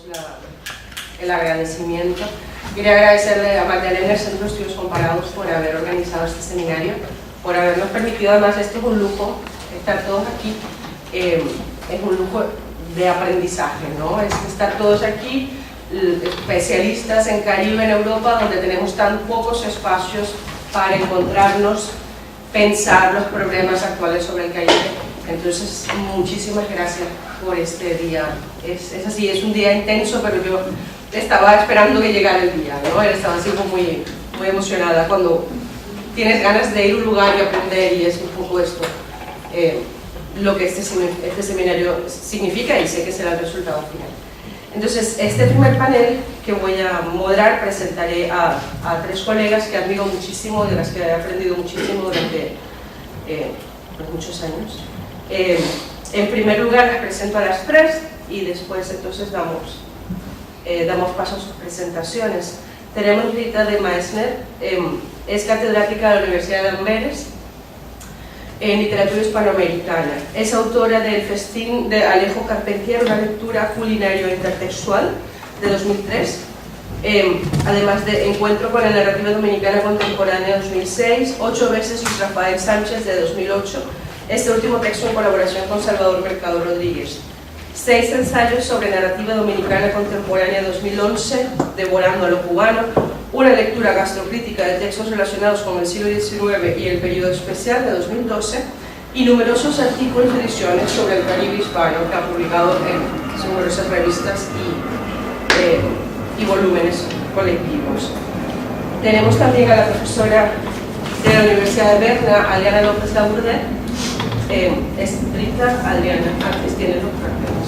tenemos el agradecimiento. Quería agradecerle a Magdalena y al Centro de Estudios Comparados por haber organizado este seminario, por habernos permitido, además esto es un lujo, estar todos aquí, es un lujo de aprendizaje, ¿no? Es estar todos aquí, especialistas en Caribe, en Europa, donde tenemos tan pocos espacios para encontrarnos, pensar los problemas actuales sobre el Caribe. Entonces, muchísimas gracias por este día. Es así, es un día intenso, pero yo estaba esperando que llegara el día, ¿no? Estaba así muy emocionada cuando tienes ganas de ir a un lugar y aprender, y es un poco esto lo que este seminario significa, y sé que será el resultado final. Entonces, este primer panel que voy a moderar, presentaré a tres colegas que admiro muchísimo, de las que he aprendido muchísimo durante muchos años. En primer lugar, les presento a las tres y después entonces damos paso a sus presentaciones. Tenemos Rita de Maesner, es catedrática de la Universidad de Amberes en literatura hispanoamericana. Es autora del Festín de Alejo Carpentier, una lectura culinaria intertextual de 2003, además de Encuentro con la narrativa dominicana contemporánea 2006, 8 veces Luis Rafael Sánchez de 2008, este último texto en colaboración con Salvador Mercado Rodríguez. 6 ensayos sobre narrativa dominicana contemporánea 2011, Devorando a lo cubano, una lectura gastrocrítica de textos relacionados con el siglo XIX y el periodo especial de 2012, y numerosos artículos y ediciones sobre el Caribe hispano que ha publicado en numerosas revistas y volúmenes colectivos. Tenemos también a la profesora de la Universidad de Berna, Adriana López Laurde. Es Rita, Adriana, antes tiene los carteles.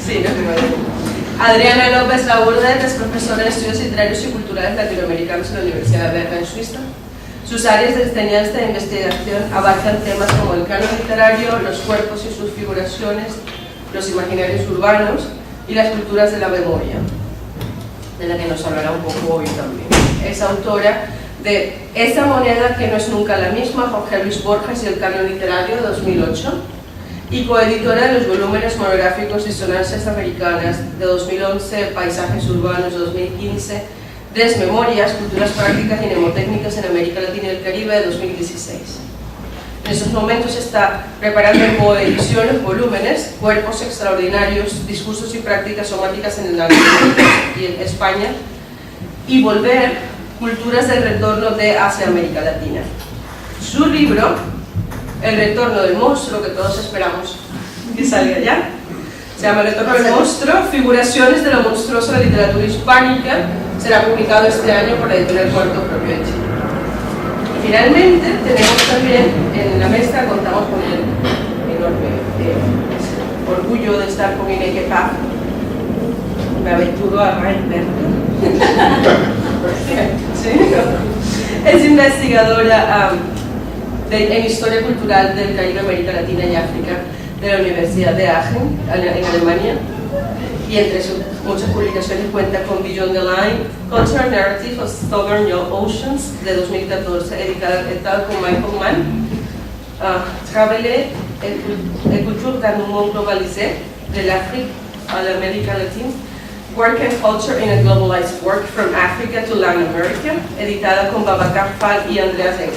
Sí, no me vale. Adriana López Laurde es profesora de Estudios Literarios y Culturales Latinoamericanos en la Universidad de Berna, en Suiza. Sus áreas de enseñanza e investigación abarcan temas como el canon literario, los cuerpos y sus figuraciones, los imaginarios urbanos y las culturas de la memoria, de la que nos hablará un poco hoy también. Es autora de Esta moneda que no es nunca la misma, Jorge Luis Borges y el canon literario, de 2008, y coeditora de los volúmenes monográficos Disonancias Americanas de 2011, Paisajes Urbanos de 2015, Desmemorias, Culturas Prácticas y Mnemotécnicas en América Latina y el Caribe de 2016. En estos momentos está preparando en coediciones volúmenes Cuerpos Extraordinarios, Discursos y Prácticas Somáticas en el y en España, y Volver, Culturas del Retorno de Asia-América Latina. Su libro, El Retorno del Monstruo, que todos esperamos que salga ya, se llama El Retorno del Monstruo, Figuraciones de la monstruosa literatura hispánica, será publicado este año por la editorial Cuarto Propio de Chile. Y finalmente tenemos también en la mesa, contamos con el enorme orgullo de estar con Ineke Paz, me aventuro a Reinberg. ¿Sí? Es investigadora en Historia Cultural del Caribe, América Latina y África de la Universidad de Aachen, en Alemania, y entre sus muchas publicaciones cuenta con Beyond the Line, Cultural Narrative of Southern Oceans, de 2014, editada con Michael Mann, Travailler et culture d'un monde globalisé, de l'Afrique à l'Amérique latine, Work and Culture in a Globalized Work from Africa to Latin America, editada con Babacar Fall y Andreas Enck,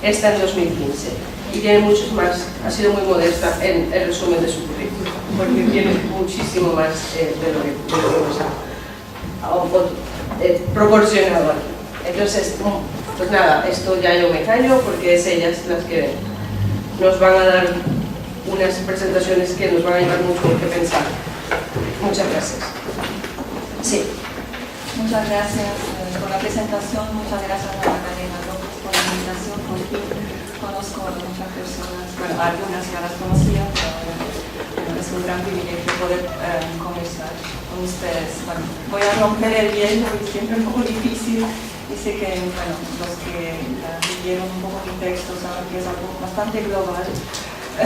esta en 2015. Y tiene muchos más, ha sido muy modesta en el resumen de su currículum, porque tiene muchísimo más de lo que nos ha proporcionado aquí. Entonces, pues nada, esto ya yo me callo, porque es ellas las que nos van a dar unas presentaciones que nos van a llevar mucho que pensar. Muchas gracias. Sí. Muchas gracias por la presentación, muchas gracias a Magdalena López por la invitación. Por fin conozco a muchas personas, bueno, algunas ya las conocía, pero es un gran privilegio poder conversar con ustedes. Bueno, voy a romper el hielo, y siempre es un poco difícil, y sé que bueno, los que leyeron un poco mi texto saben que es algo bastante global. Y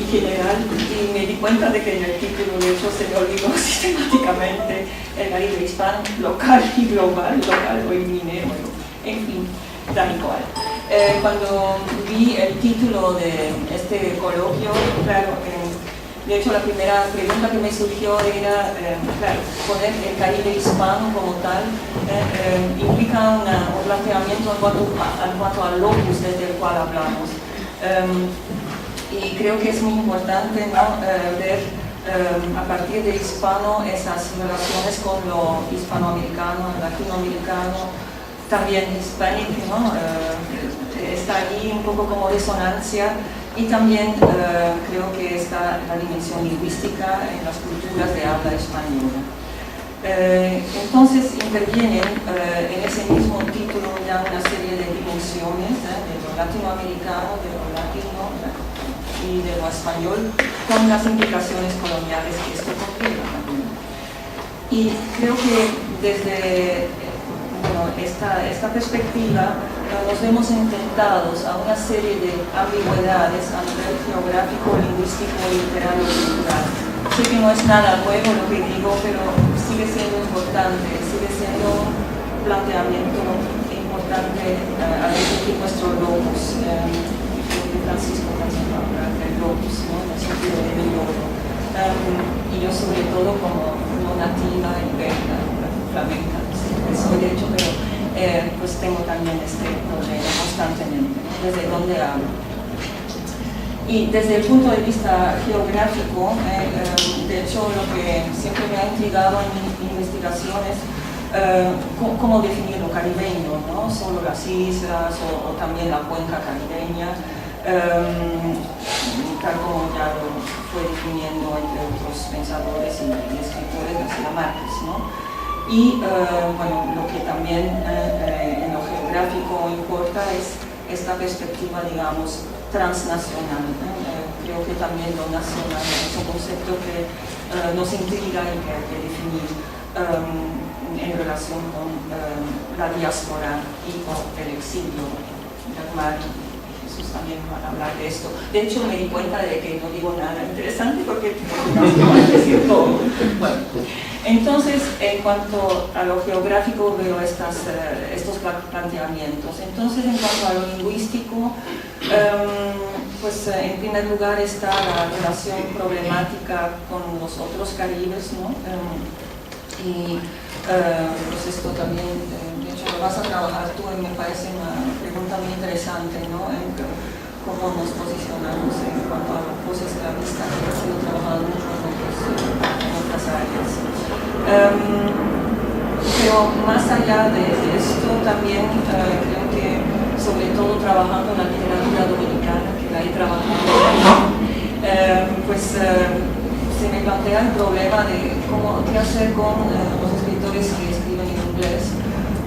general, y me di cuenta de que en el título de hecho se me olvidó sistemáticamente el Caribe hispano, local y global, local o minero, en fin, da igual. Cuando vi el título de este coloquio, claro, De hecho, la primera pregunta que me surgió era, claro, poner el Caribe hispano como tal implica un planteamiento en cuanto al locus desde el cual hablamos. Y creo que es muy importante, ¿no? Ver a partir de hispano esas relaciones con lo hispanoamericano, latinoamericano, también hispánico, ¿no? Está allí un poco como resonancia, y también creo que está la dimensión lingüística en las culturas de habla española. Entonces intervienen en ese mismo título ya una serie de dimensiones de lo latinoamericano, de lo latino y de lo español, con las implicaciones coloniales que esto conlleva también. Y creo que desde esta perspectiva nos vemos enfrentados a una serie de ambigüedades a nivel geográfico, lingüístico, literario y cultural. Sé que no es nada nuevo lo que digo, pero sigue siendo importante, sigue siendo un planteamiento importante al discutir nuestro locus. Francisco también habla del locus, ¿no? En el sentido de logro. Y yo sobre todo como no nativa y belga, flamenca, soy de hecho, pero pues tengo también este problema constantemente, ¿no? Desde dónde hablo. Y desde el punto de vista geográfico, de hecho lo que siempre me ha intrigado en mis investigaciones, cómo definir lo caribeño, ¿no? Solo las islas o también la cuenca caribeña, tal como ya lo fue definiendo entre otros pensadores y escritores, García Márquez, ¿no? Y bueno, lo que también en lo geográfico importa es esta perspectiva, digamos, transnacional. Creo que también lo nacional es un concepto que nos intriga y que hay que definir en relación con la diáspora y con el exilio. Dagmar y Jesús también van a hablar de esto. De hecho, me di cuenta de que no digo nada interesante porque no voy a decir todo. Bueno, entonces, en cuanto a lo geográfico, veo estos planteamientos. Entonces, en cuanto a lo lingüístico, pues en primer lugar está la relación problemática con los otros caribes, ¿no? Y pues esto también, de hecho, lo vas a trabajar tú, y me parece una pregunta muy interesante, ¿no? En cómo nos posicionamos en cuanto a la posesclavista, que ha sido trabajado mucho en otras áreas. Pero más allá de esto, también creo que, sobre todo trabajando en la literatura dominicana, que la he trabajado, pues se me plantea el problema de qué hacer con los escritores que escriben en inglés,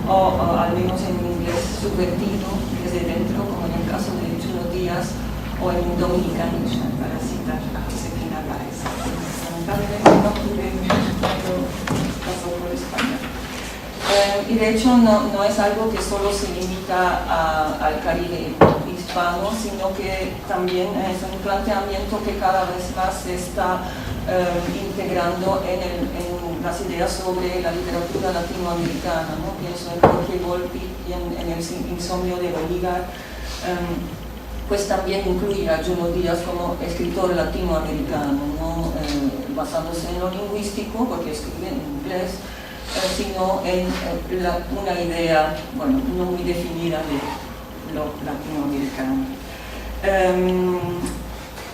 o al menos en un inglés subvertido desde dentro, como en el caso de Chulo Díaz, o en un dominicanich, para citar a Josefina Báez. Lamentablemente no pude cuando pasó por España. Y de hecho no es algo que solo se limita al Caribe hispano, sino que también es un planteamiento que cada vez más se está integrando en las ideas sobre la literatura latinoamericana, ¿no? Pienso en Jorge Volpi y en el Insomnio de Bolívar, pues también incluye a Junot Díaz como escritor latinoamericano, ¿no? Basándose en lo lingüístico, porque escribe en inglés, sino en una idea, bueno, no muy definida de lo latinoamericano.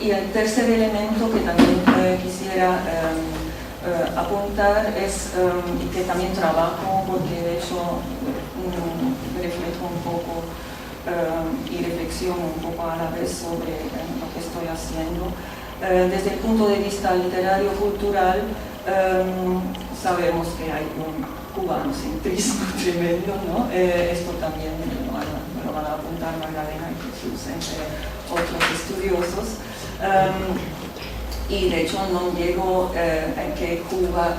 Y el tercer elemento que también quisiera apuntar es, y que también trabajo, porque de hecho reflejo un poco y reflexiono un poco a la vez sobre lo que estoy haciendo. Desde el punto de vista literario-cultural, sabemos que hay un cubanocentrismo tremendo, ¿no? Esto también me lo van a apuntar Magdalena y Jesús, entre otros estudiosos. Y de hecho no llego en que Cuba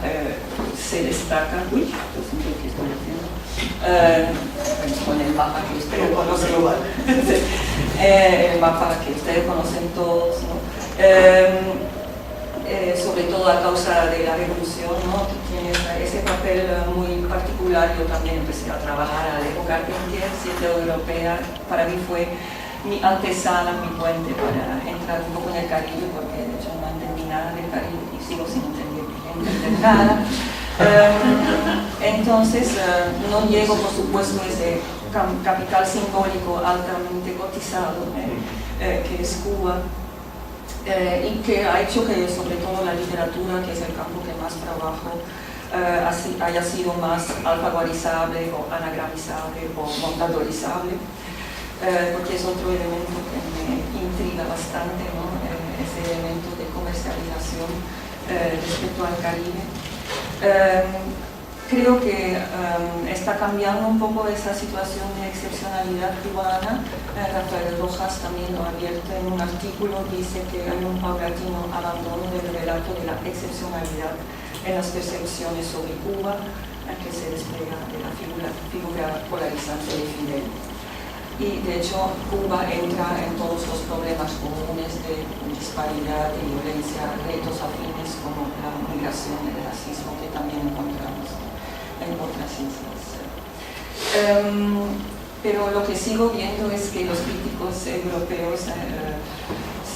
se destaca, uy, yo siempre que estoy haciendo, con el mapa que ustedes conocen, el mapa que ustedes conocen todos, ¿no? Sobre todo a causa de la revolución, ¿no? Tiene ese papel muy particular. Yo también empecé a trabajar a la época argentina, siendo europea, para mí fue mi antesala, mi puente para entrar un poco en el Caribe, porque de hecho no entendí nada del Caribe y sigo sin entender nada. Entonces, no llego, por supuesto, a ese capital simbólico altamente cotizado, que es Cuba, y que ha hecho que, sobre todo, la literatura, que es el campo que más trabajo, haya sido más alfagorizable o anagramizable o montadorizable, porque es otro elemento que me intriga bastante, ¿no? Ese elemento de comercialización respecto al Caribe. Creo que está cambiando un poco esa situación de excepcionalidad cubana. Rafael Rojas también lo ha abierto en un artículo, dice que hay un paulatino abandono del relato de la excepcionalidad en las percepciones sobre Cuba, que se despliega de la figura polarizante de Fidel. Y de hecho Cuba entra en todos los problemas comunes de disparidad, de violencia, retos afines como la migración, el racismo, que también encontramos en otras islas. Pero lo que sigo viendo es que los críticos europeos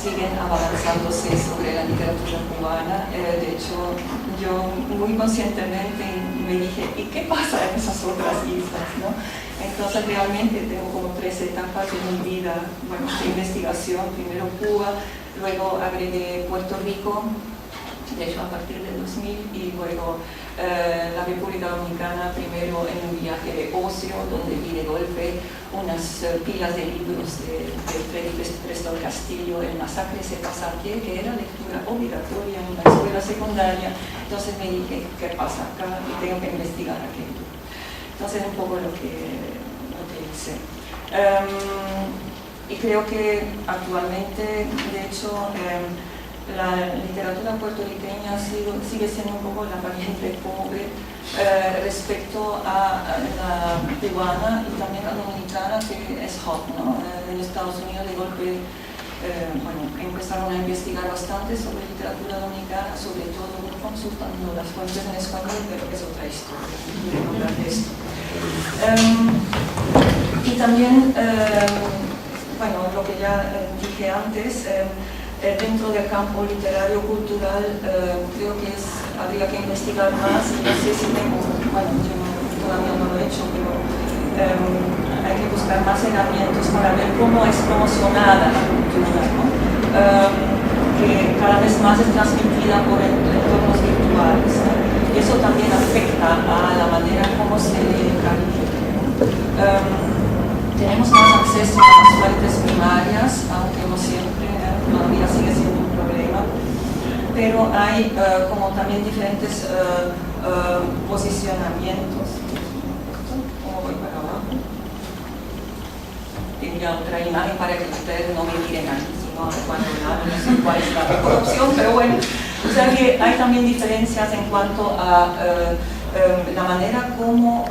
siguen avanzándose sobre la literatura cubana. De hecho, yo muy conscientemente me dije, ¿y qué pasa en esas otras islas, no? Entonces realmente tengo como 3 etapas de mi vida, bueno, de investigación. Primero Cuba, luego agregué Puerto Rico, de hecho a partir del 2000, y luego la República Dominicana, primero en un viaje de ocio, donde vi de golpe unas pilas de libros de Freddy Preston Castillo, El masacre se pasa aquí, que era lectura obligatoria en una escuela secundaria. Entonces me dije, ¿qué pasa acá? Y tengo que investigar aquello. Entonces un poco lo que hice. Y creo que actualmente, de hecho, la literatura puertorriqueña sigue siendo un poco la pariente pobre respecto a la cubana y también a la dominicana, que es hot, ¿no? En Estados Unidos de golpe bueno, empezaron a investigar bastante sobre literatura dominicana, sobre todo consultando las fuentes en español, pero es otra historia, no voy a hablar de esto. Y también, bueno, lo que ya dije antes, dentro del campo literario cultural, creo que habría que investigar más, y no sé si tengo, bueno, yo todavía no lo he hecho, pero hay que buscar más herramientas para ver cómo es promocionada la cultura, ¿no? Que cada vez más es transmitida por entornos virtuales, ¿no? Y eso también afecta a la manera como se lee el Caribe. Tenemos más acceso a las fuentes primarias, aunque no siempre, todavía sigue siendo un problema, pero hay como también diferentes posicionamientos. ¿Cómo voy para abajo? Tendría otra imagen para que ustedes no me miren aquí, sino cuando no sé cuál es la mejor opción, pero bueno, o sea que hay también diferencias en cuanto a la manera como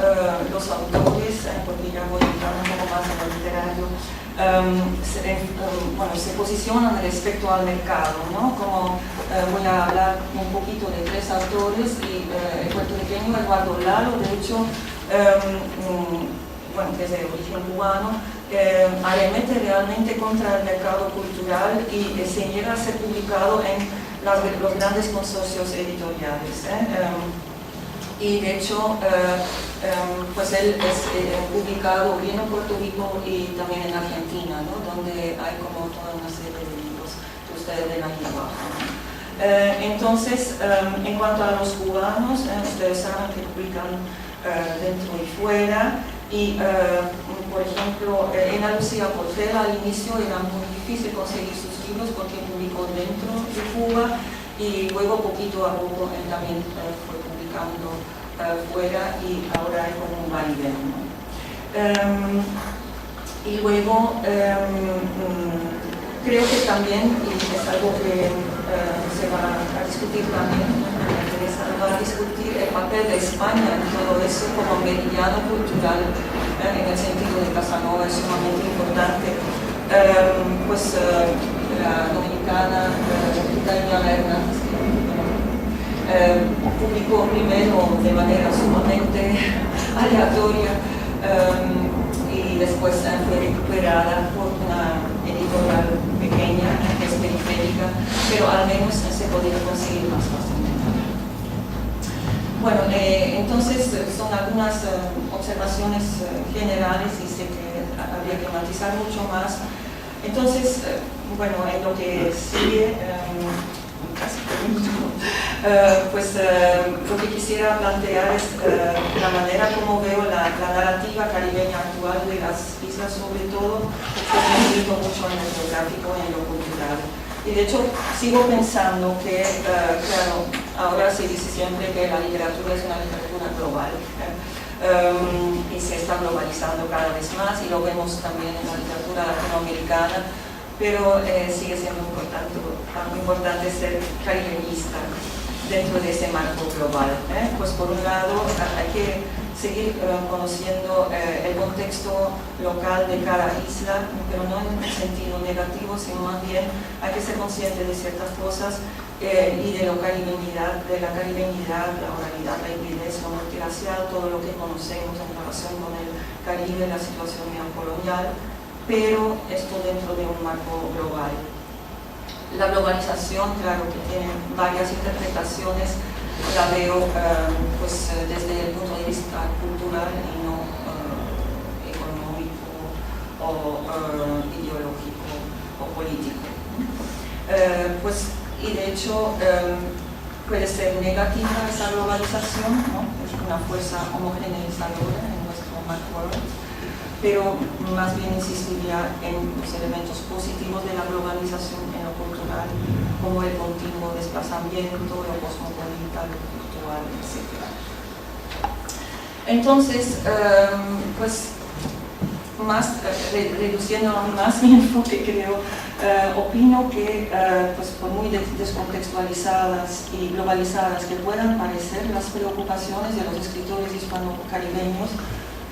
los autores, porque ya voy a entrar un poco más en lo literario, se posicionan respecto al mercado, ¿no? Como voy a hablar un poquito de 3 autores, y el puertorriqueño Eduardo Lalo, de hecho, bueno, que es de origen cubano, arremete realmente contra el mercado cultural y se llega a ser publicado en los grandes consorcios editoriales. Y de hecho, pues él es publicado bien en Puerto Rico y también en Argentina, ¿no? Donde hay como toda una serie de libros que ustedes ven ahí abajo, ¿no? Entonces, en cuanto a los cubanos, ustedes saben que publican dentro y fuera, y por ejemplo, Ana Lucía Portela al inicio era muy difícil conseguir sus libros porque publicó dentro de Cuba, y luego poquito a poco él también fue publicando fuera, y ahora hay como un vaivén, ¿no? Y luego creo que también, y es algo que se va a discutir también, me interesa, va a discutir el papel de España en todo eso como meridiano cultural, en el sentido de Casanova es sumamente importante. Pues la dominicana Tania Lerner publicó primero de manera sumamente aleatoria, y después fue recuperada por una pero al menos se podría conseguir más fácilmente. Bueno, entonces son algunas observaciones generales y sé que habría que matizar mucho más. Entonces, bueno, en lo que sigue, casi lo que quisiera plantear es la manera como veo la narrativa caribeña actual de las islas, sobre todo, que me ubico mucho en lo geográfico y en lo cultural. Y de hecho, sigo pensando que, claro, ahora se dice siempre que la literatura es una literatura global. Y se está globalizando cada vez más, y lo vemos también en la literatura latinoamericana, pero sigue siendo muy importante ser caribeñista dentro de ese marco global. Pues por un lado hay que seguir conociendo el contexto local de cada isla, pero no en un sentido negativo, sino más bien hay que ser consciente de ciertas cosas y de la caribeñidad, la oralidad, la hibridez, lo multirracial, todo lo que conocemos en relación con el Caribe, la situación neocolonial, pero esto dentro de un marco global. La globalización, claro que tiene varias interpretaciones, la veo desde el punto de vista cultural y no económico o ideológico o político. Y de hecho puede ser negativa esa globalización, ¿no? Es una fuerza homogeneizadora en nuestro marco, pero más bien insistiría en los elementos positivos de la globalización en lo cultural, como el continuo desplazamiento, lo cosmopolita, lo virtual, etc. Entonces, reduciendo aún más mi enfoque, creo, opino que por muy descontextualizadas y globalizadas que puedan parecer las preocupaciones de los escritores hispano-caribeños,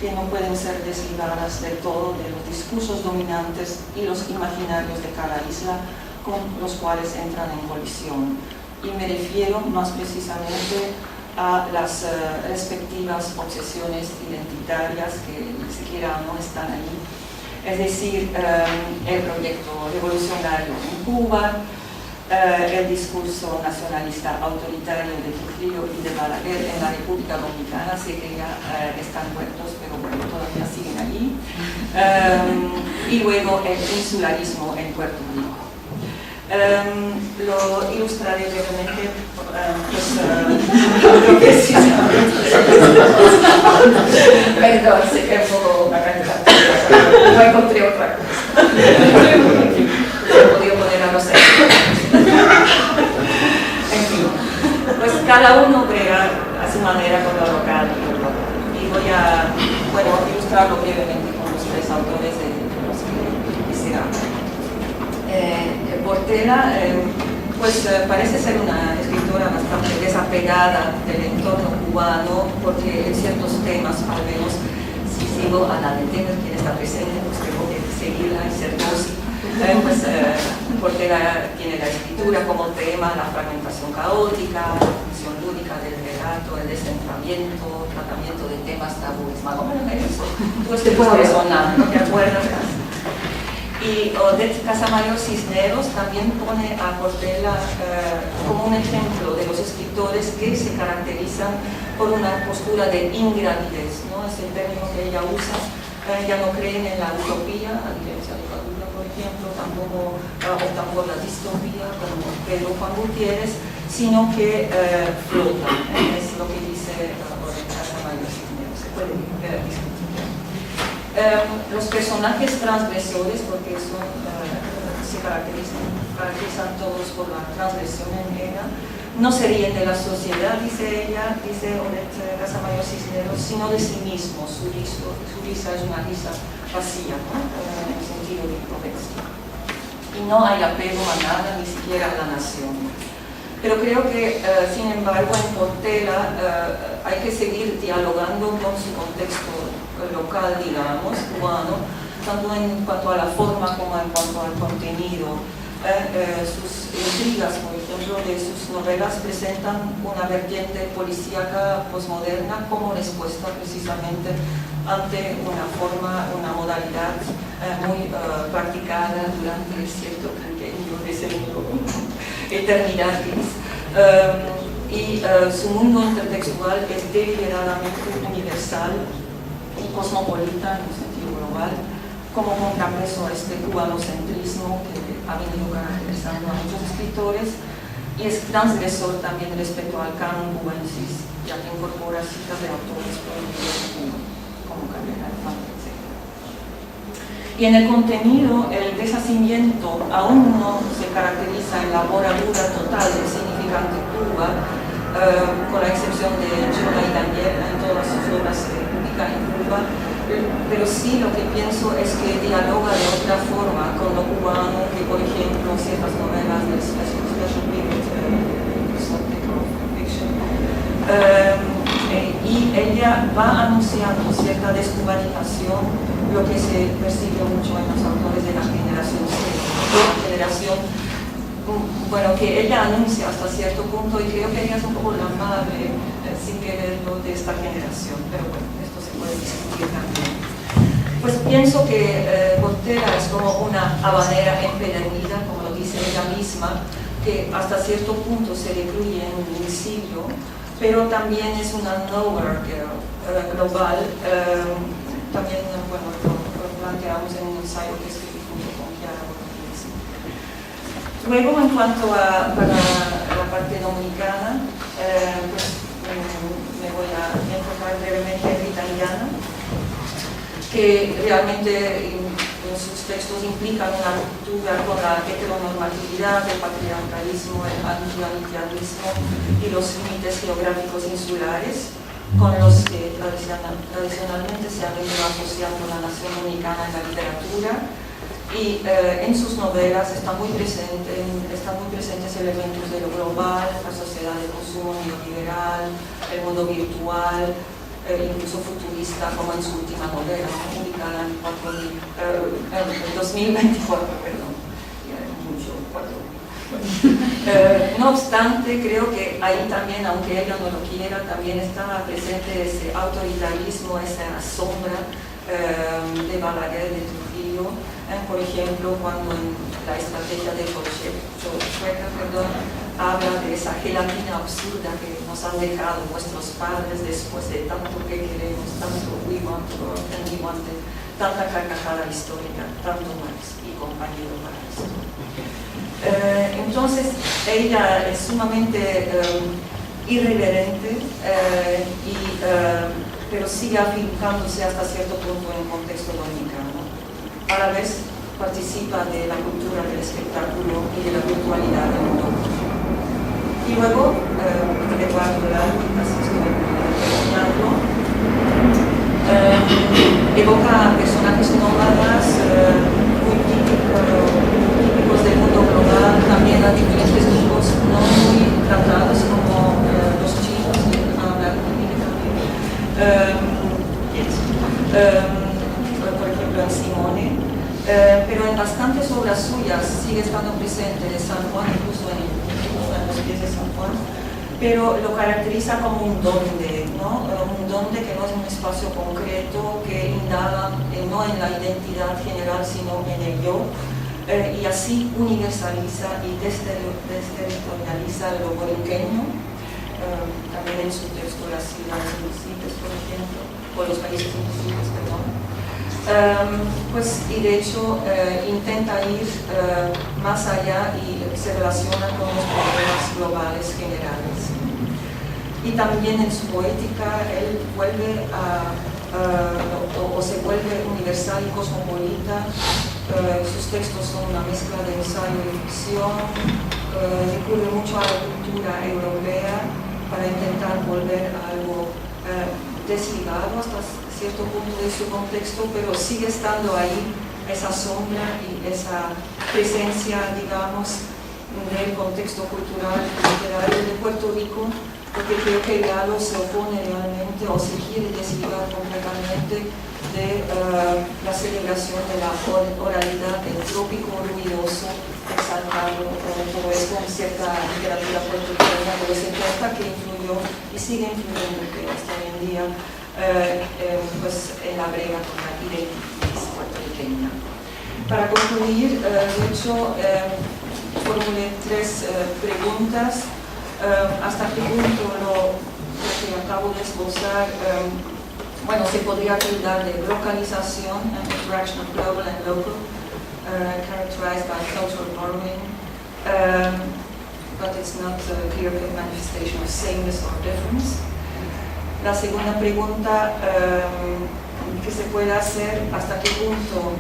que no pueden ser desligadas del todo de los discursos dominantes y los imaginarios de cada isla con los cuales entran en colisión. Y me refiero más precisamente a las respectivas obsesiones identitarias que ni siquiera no están allí. Es decir, el proyecto revolucionario en Cuba, el discurso nacionalista autoritario de Trujillo y de Balaguer en la República Dominicana. Sé que ya están muertos, pero bueno, todavía siguen allí. Y luego el insularismo en Puerto Rico. Lo ilustraré brevemente, creo que sí, perdón, sé que es un poco una cantidad, no encontré otra cosa. He podido poner a los en fin, pues cada uno brega a su manera con lo local y voy a ilustrarlo brevemente con los tres autores de los que quisiera. Portela parece ser una escritora bastante desapegada del entorno cubano, porque en ciertos temas, al menos si sigo a la de Temer, quien está presente, pues tengo que seguirla y ser dócil. Portela tiene la escritura como tema, la fragmentación caótica, la función lúdica del relato, el descentramiento, tratamiento de temas tabúes, más o menos eso. Tú estás sonando, ¿no te acuerdas? Y Odette Casamayor Cisneros también pone a Portela como un ejemplo de los escritores que se caracterizan por una postura de ingravidez, ¿no? Es el término que ella usa. Ya no creen en la utopía, a diferencia de Padula, por ejemplo, tampoco optan por la distopía, como Pedro Juan Gutiérrez, sino que flotan. Es lo que dice Odette Casamayor Cisneros. Se puede discutir. Los personajes transgresores, porque se caracterizan todos por la transgresión en ella, no se ríen de la sociedad, dice ella, dice Odette Casamayor Cisneros, sino de sí mismos. Su risa es una risa vacía, ¿no? En el sentido de Provencio. Y no hay apego a nada, ni siquiera a la nación. Pero creo que, sin embargo, en Portela hay que seguir dialogando con su contexto local, digamos, cubano, tanto en cuanto a la forma como en cuanto al contenido. Sus intrigas, por ejemplo, de sus novelas presentan una vertiente policíaca posmoderna como respuesta precisamente ante una forma, una modalidad muy practicada durante cierto quinquenio de siglo eternidad gris. Su mundo intertextual es deliberadamente universal y cosmopolita en un sentido global, como contrapeso a este cubanocentrismo que ha venido caracterizando a muchos escritores, y es transgresor también respecto al canon cubensis, ya que incorpora citas de autores prohibidos de Cuba, como Cardenal Infante, etc. Y en el contenido, el deshacimiento aún no se caracteriza en la voradura total del significante Cuba, con la excepción de Giola y Daniel, en todas sus obras se publican en Cuba, pero sí lo que pienso es que dialoga de otra forma con lo cubano, que por ejemplo ciertas novelas del Special Period Fiction, y ella va anunciando cierta descubanización, lo que se percibe mucho en los autores de la generación C, bueno, que ella anuncia hasta cierto punto, y creo que ella es un poco la madre, sin quererlo, de esta generación, pero bueno, esto se puede discutir también. Pues pienso que Portela es como una habanera empedernida, como lo dice ella misma, que hasta cierto punto se recluye en un exilio, pero también es una nowhere girl global. También, bueno, lo planteamos en un ensayo que escribí junto con Chiara Borghese. Luego, en cuanto a la parte dominicana, pues me voy a enfocar brevemente en Rita Illana, que realmente en sus textos implican una ruptura con la heteronormatividad, el patriarcalismo, el antiamericanismo y los límites geográficos insulares con los que tradicionalmente se ha venido asociando la nación dominicana en la literatura. Y en sus novelas están muy presentes elementos de lo global, la sociedad de consumo neoliberal, el mundo virtual, incluso futurista, como en su última novela, publicada en 2024, perdón, mucho, 4. No obstante, creo que ahí también, aunque ella no lo quiera, también está presente ese autoritarismo, esa sombra de Balaguer, de Trujillo. Por ejemplo, cuando en la estrategia de Schwecker, habla de esa gelatina absurda que nos han dejado nuestros padres después de tanto que queremos, tanto we want and we wanted, tanta carcajada histórica, tanto más y compañero para esto. Entonces, ella es sumamente irreverente, pero sigue afincándose hasta cierto punto en el contexto dominicano. A la vez participa de la cultura del espectáculo y de la virtualidad del mundo. Y luego, Eduardo Largo, así estoy terminando, evoca personajes nómadas muy típicos del mundo global, también a diferentes grupos no muy tratados como los chinos, que hablan por ejemplo en Simone, pero en bastantes obras suyas sigue estando presente de San Juan, incluso en los pies de San Juan, pero lo caracteriza como un donde, ¿no? Un donde que no es un espacio concreto, que indaga no en la identidad general, sino en el yo, y así universaliza y desterritorializa lo borinqueño, también en su texto Las ciudades invisibles, por ejemplo, o los países invisibles, perdón. Y de hecho intenta ir más allá y se relaciona con los problemas globales generales. Y también en su poética él vuelve se vuelve universal y cosmopolita. Sus textos son una mezcla de ensayo y ficción, recurre mucho a la cultura europea para intentar volver a algo desligado hasta cierto punto de su contexto, pero sigue estando ahí esa sombra y esa presencia, digamos, del contexto cultural y literario de Puerto Rico, porque creo que Galo se opone realmente o se quiere desligar completamente de la celebración de la oralidad del trópico ruidoso, exaltado todo esto en cierta literatura puertorriqueña de los 70 que influyó y sigue influyendo hasta hoy en día en la brega con la identidad puertorriqueña. Para concluir, de hecho, formulé 3 preguntas. ¿Hasta qué punto lo que acabo de esbozar bueno, se podría tildar de localización, interaction of global and local, characterized by cultural borrowing, but it's not a clear-cut manifestation of sameness or difference. La segunda pregunta que se puede hacer, ¿hasta qué punto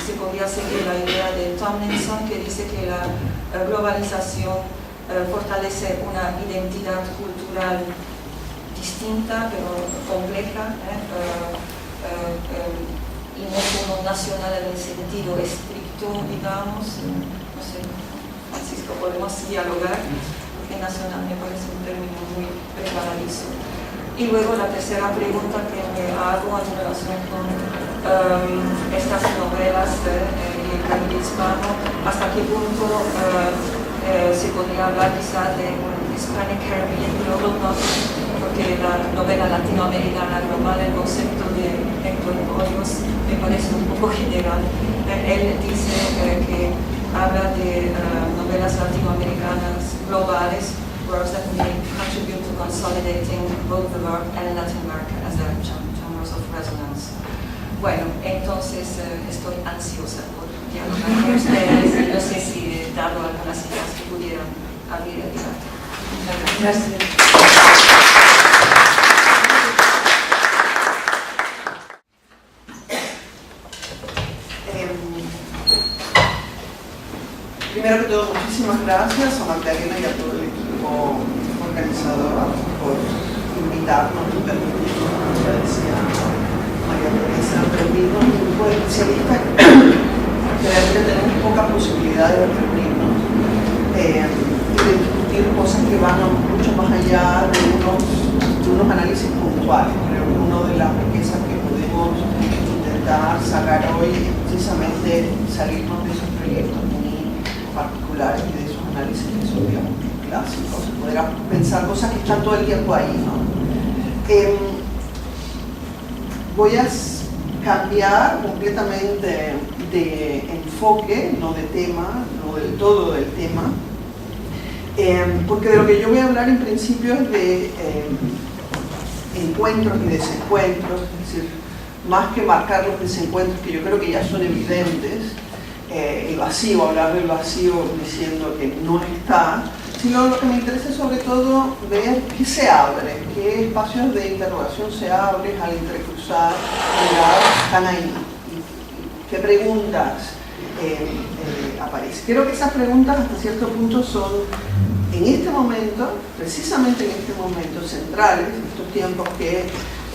se podría seguir la idea de Tomlinson, que dice que la globalización fortalece una identidad cultural distinta pero compleja y no como nacional en el sentido estricto, digamos. No sé, Francisco, podemos dialogar, porque nacional me parece un término muy preparadizo. Y luego la tercera pregunta que me hago en relación con estas novelas y el Caribe hispano, ¿hasta qué punto se podría hablar quizá de un Hispanic Caribbean Global Novel? Porque la novela latinoamericana global, el concepto de Héctor Hoyos me parece un poco general. Él dice que habla de novelas latinoamericanas globales, works that may contribute to consolidating both the world and Latin America as a genres of resonance. Bueno, entonces estoy ansiosa por dialogar con ustedes y no sé si he dado algunas ideas que pudieran abrir el debate. Gracias. Primero que todo, muchísimas gracias a Magdalena y a todo el equipo organizador por invitarnos y permitirnos, como ya decía María Teresa, reunirnos un grupo de especialistas que realmente tenemos pocas posibilidades de reunirnos y de discutir cosas que van mucho más allá de unos análisis puntuales. Creo que una de las riquezas que podemos intentar sacar hoy es precisamente salirnos de esos proyectos particulares y de esos análisis que son, digamos, clásicos, poder pensar cosas que están todo el tiempo ahí, ¿no? Voy a cambiar completamente de enfoque, no de tema, no del todo del tema, porque de lo que yo voy a hablar en principio es de encuentros y desencuentros, es decir, más que marcar los desencuentros que yo creo que ya son evidentes, el vacío, hablar del vacío diciendo que no está, sino lo que me interesa es sobre todo ver qué se abre, qué espacios de interrogación se abren al entrecruzar miradas están ahí, y qué preguntas aparecen. Creo que esas preguntas hasta cierto punto son en este momento, precisamente en este momento, centrales, en estos tiempos que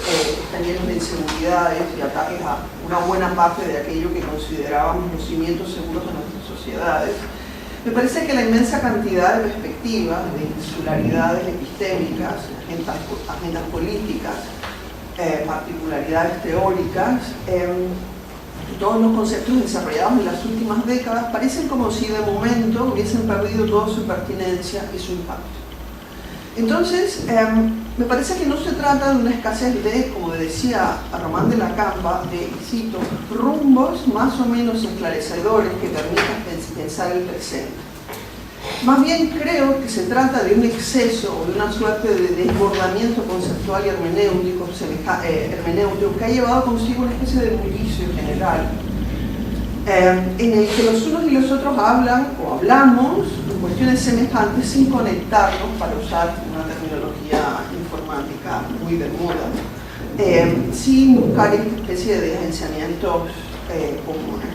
están llenos de inseguridades y ataques a una buena parte de aquello que considerábamos los cimientos seguros de nuestras sociedades. Me parece que la inmensa cantidad de perspectivas, de insularidades epistémicas, agendas políticas, particularidades teóricas, todos los conceptos desarrollados en las últimas décadas parecen como si de momento hubiesen perdido toda su pertinencia y su impacto. Entonces, me parece que no se trata de una escasez de, como decía Román de la Camba, de, cito, rumbos más o menos esclarecedores que permitan pensar el presente. Más bien creo que se trata de un exceso o de una suerte de desbordamiento conceptual y hermenéutico que ha llevado consigo una especie de bullicio general, en el que los unos y los otros hablan o hablamos en cuestiones semejantes sin conectarnos, para usar una terminología informática muy de moda, sin buscar esta especie de agenciamientos comunes.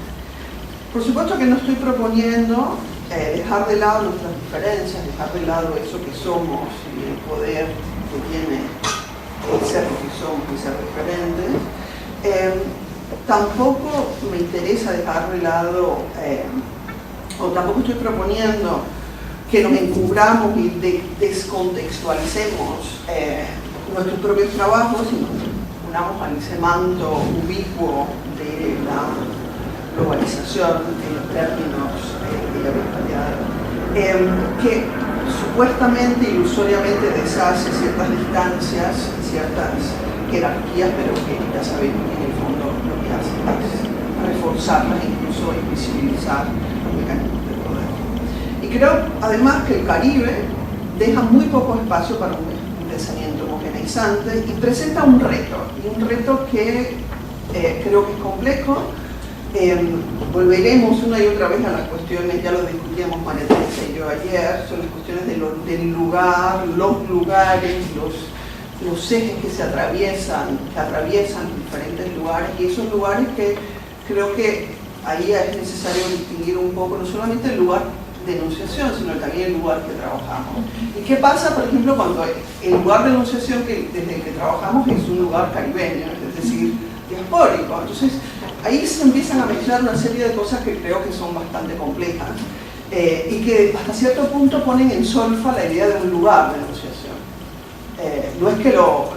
Por supuesto que no estoy proponiendo dejar de lado nuestras diferencias, dejar de lado eso que somos y el poder que tiene ser lo que somos y ser diferentes. Tampoco me interesa dejar de lado, o tampoco estoy proponiendo que nos encubramos y descontextualicemos nuestros propios trabajos y nos unamos al ese manto ubicuo de la globalización en los términos que ya había planteado, que supuestamente, ilusoriamente deshace ciertas distancias, ciertas jerarquías, pero que ya sabemos que en el fondo lo que hace es reforzarlas e incluso invisibilizar los mecanismos de poder. Y creo además que el Caribe deja muy poco espacio para un pensamiento homogeneizante y presenta un reto que creo que es complejo. Volveremos una y otra vez a las cuestiones, ya lo discutíamos María Teresa y yo ayer, son las cuestiones del lugar, los lugares, los ejes que atraviesan diferentes lugares, y esos lugares que creo que ahí es necesario distinguir un poco, no solamente el lugar de enunciación, sino también el lugar que trabajamos. ¿Y qué pasa, por ejemplo, cuando el lugar de enunciación desde el que trabajamos es un lugar caribeño, es decir, diaspórico? Entonces, ahí se empiezan a mezclar una serie de cosas que creo que son bastante complejas y que hasta cierto punto ponen en solfa la idea de un lugar de enunciación. No es que lo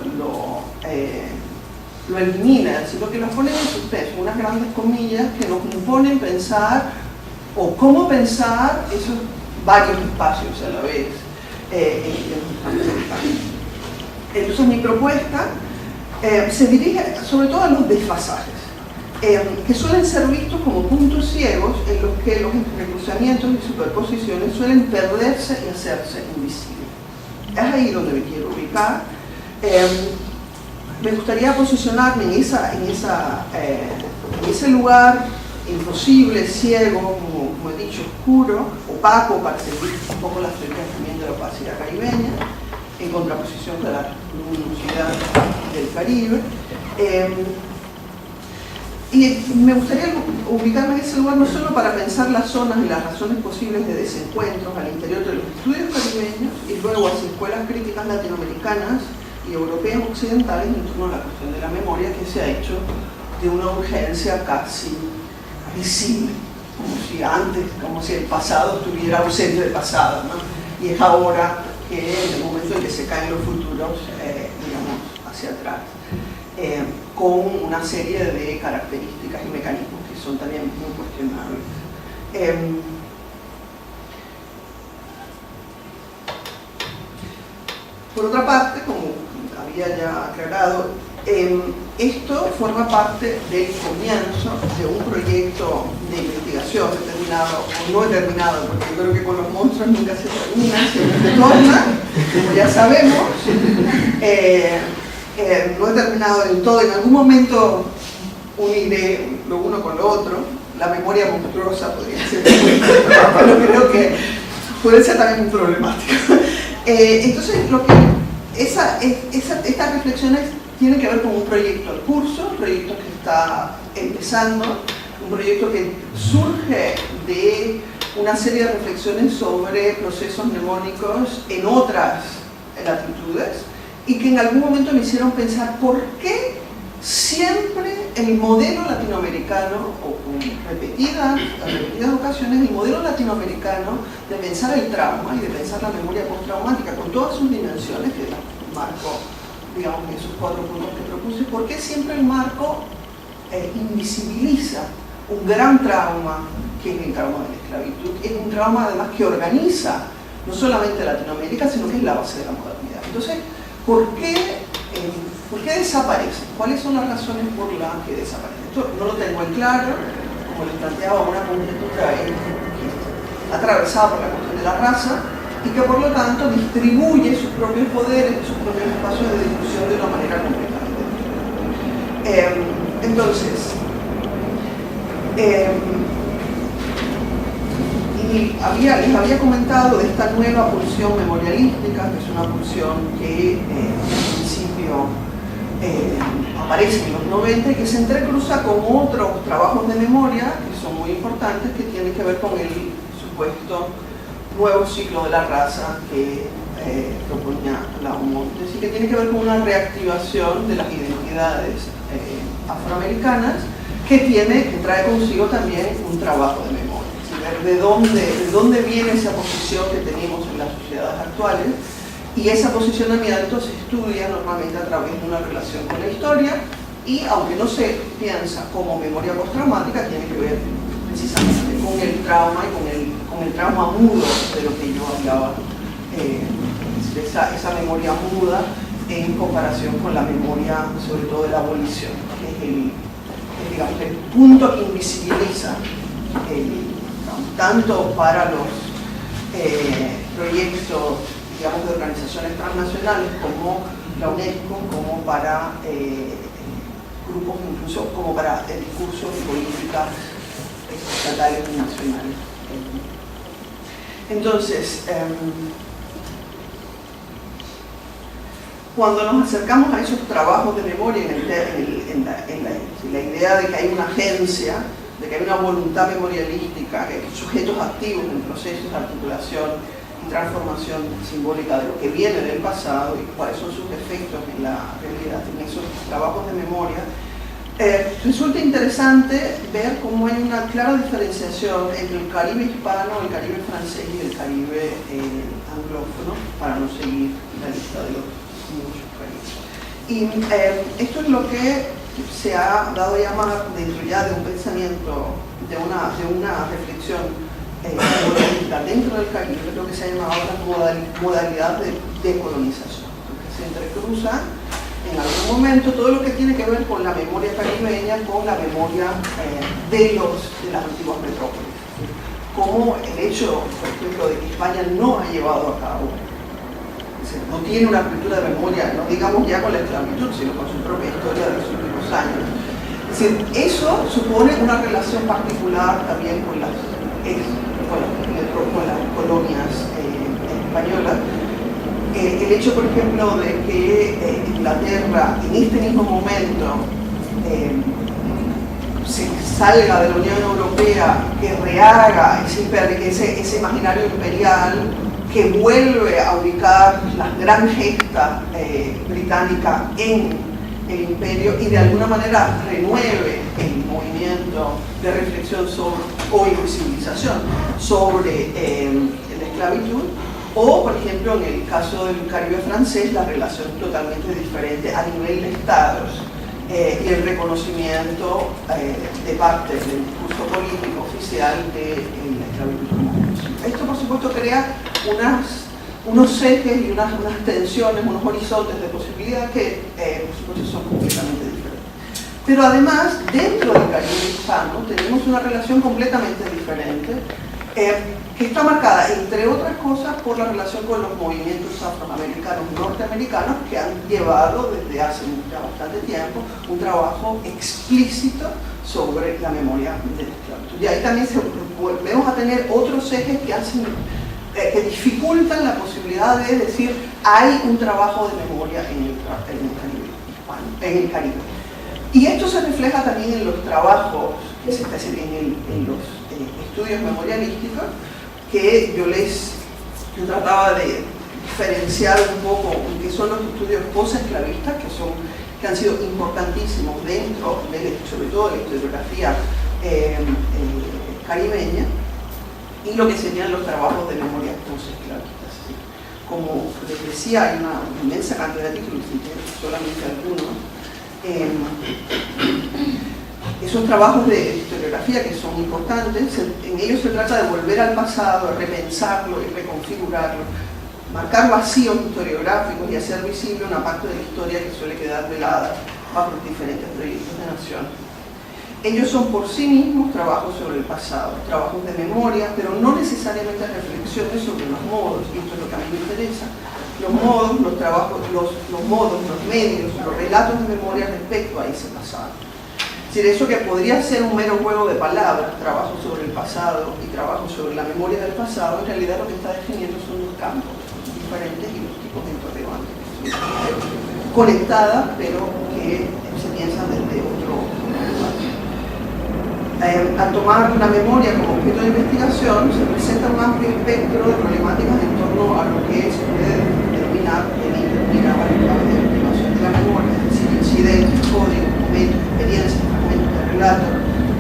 eliminan, sino que lo ponen en suspenso, unas grandes comillas que nos imponen pensar o cómo pensar esos varios espacios a la vez. Entonces mi propuesta se dirige sobre todo a los desfasajes, que suelen ser vistos como puntos ciegos en los que los entrecruzamientos y superposiciones suelen perderse y hacerse invisibles. Es ahí donde me quiero ubicar. Me gustaría posicionarme en ese lugar imposible, ciego, como he dicho, oscuro, opaco, para seguir un poco las teorías también de la opacidad caribeña, en contraposición con la luminosidad del Caribe. Y me gustaría ubicarme en ese lugar no solo para pensar las zonas y las razones posibles de desencuentros al interior de los estudios caribeños y luego a escuelas críticas latinoamericanas y europeas occidentales en torno a la cuestión de la memoria, que se ha hecho de una urgencia casi visible, como si el pasado estuviera ausente del pasado, ¿no? Y es ahora que en el momento en que se caen los futuros, digamos, hacia atrás, con una serie de características y mecanismos que son también muy cuestionables. Por otra parte, como había ya aclarado, esto forma parte del comienzo de un proyecto de investigación determinado o no determinado, porque yo creo que con los monstruos nunca se termina, siempre se torna, como ya sabemos. No determinado del todo, en algún momento uniré lo uno con lo otro. La memoria monstruosa podría ser, pero creo que puede ser también muy problemático. Entonces, estas reflexiones tienen que ver con un proyecto en curso, un proyecto que está empezando, un proyecto que surge de una serie de reflexiones sobre procesos mnemónicos en otras latitudes, y que en algún momento me hicieron pensar por qué siempre el modelo latinoamericano, o con repetidas ocasiones, el modelo latinoamericano de pensar el trauma y de pensar la memoria postraumática con todas sus dimensiones, que marco, digamos, en esos 4 puntos que propuse, por qué siempre el marco invisibiliza un gran trauma, que es el trauma de la esclavitud. Es un trauma además que organiza no solamente Latinoamérica, sino que es la base de la modernidad. Entonces, ¿por qué desaparece? ¿Cuáles son las razones por las que desaparece? Esto no lo tengo en claro, como les planteaba, una conjetura atravesada por la cuestión de la raza, y que por lo tanto distribuye sus propios poderes, sus propios espacios de discusión de una manera completamente diferente. Entonces, les había comentado de esta nueva pulsión memorialística, que es una pulsión que en principio aparece en los 90 y que se entrecruza con otros trabajos de memoria que son muy importantes, que tienen que ver con el supuesto nuevo ciclo de la raza que proponía Lau Montes, y que tiene que ver con una reactivación de las identidades afroamericanas que trae consigo también un trabajo de memoria. De dónde viene esa posición que tenemos en las sociedades actuales, y ese posicionamiento se estudia normalmente a través de una relación con la historia, y aunque no se piensa como memoria postraumática, tiene que ver precisamente con el trauma y con el trauma mudo de lo que yo hablaba, esa memoria muda en comparación con la memoria sobre todo de la abolición, que es digamos, el punto que invisibiliza tanto para los proyectos, digamos, de organizaciones transnacionales como la UNESCO, como para grupos, incluso como para discursos y políticas estatales y nacionales. Entonces, cuando nos acercamos a esos trabajos de memoria en la idea de que hay una agencia, de que hay una voluntad memorialística, que hay sujetos activos en procesos de articulación y transformación simbólica de lo que viene del pasado y cuáles son sus efectos en la realidad, en esos trabajos de memoria, resulta interesante ver cómo hay una clara diferenciación entre el Caribe hispano, el Caribe francés y el Caribe anglófono, para no seguir la lista de los muchos países. Y esto es lo que se ha dado a llamar, dentro ya de un pensamiento, de una reflexión memorialista dentro del Caribe, lo que se ha llamado la modalidad de decolonización, que se entrecruza en algún momento todo lo que tiene que ver con la memoria caribeña, con la memoria de las antiguas metrópolis. Como el hecho, por ejemplo, de que España no ha llevado a cabo, no tiene una cultura de memoria, no digamos ya con la esclavitud, sino con su propia historia de los últimos años. Es decir, eso supone una relación particular también con las colonias españolas. El hecho, por ejemplo, de que Inglaterra en este mismo momento se salga de la Unión Europea, que rehaga ese imaginario imperial, que vuelve a ubicar la gran gesta británica en el imperio y de alguna manera renueve el movimiento de reflexión o invisibilización sobre la esclavitud. O, por ejemplo, en el caso del Caribe francés, la relación totalmente diferente a nivel de estados y el reconocimiento de parte del discurso político oficial de la esclavitud como concepto. Esto, por supuesto, crea unos ejes y unas tensiones, unos horizontes de posibilidad que, por supuesto, son completamente diferentes. Pero además, dentro del Caribe hispano, tenemos una relación completamente diferente, que está marcada, entre otras cosas, por la relación con los movimientos afroamericanos norteamericanos que han llevado desde hace ya bastante tiempo un trabajo explícito sobre la memoria de la esclavitud. Y ahí también volvemos a tener otros ejes que dificultan la posibilidad de decir hay un trabajo de memoria en el Caribe. Y esto se refleja también en los trabajos, es decir, en los estudios memorialísticos, que yo trataba de diferenciar un poco, que son los estudios post-esclavistas, que han sido importantísimos dentro, sobre todo de la historiografía caribeña, y lo que serían los trabajos de memoria post-esclavistas. Como les decía, hay una inmensa cantidad de títulos, solamente algunos. Esos trabajos de historiografía que son importantes, en ellos se trata de volver al pasado, repensarlo y reconfigurarlo, marcar vacíos historiográficos y hacer visible una parte de la historia que suele quedar velada bajo los diferentes proyectos de nación. Ellos son por sí mismos trabajos sobre el pasado, trabajos de memoria, pero no necesariamente reflexiones sobre los modos, y esto es lo que a mí me interesa, los modos, los trabajos, los modos, los medios, los relatos de memoria respecto a ese pasado. Es decir, eso que podría ser un mero juego de palabras, trabajo sobre el pasado y trabajo sobre la memoria del pasado, en realidad lo que está definiendo son dos campos diferentes y dos tipos de interrogantes conectadas, pero que se piensan desde otro lugar. Al tomar la memoria como objeto de investigación, se presenta un amplio espectro de problemáticas en torno a lo que se puede denominar la estimación de la memoria, es decir, incidentes, códigos, momentos, experiencias, fragmentos de relatos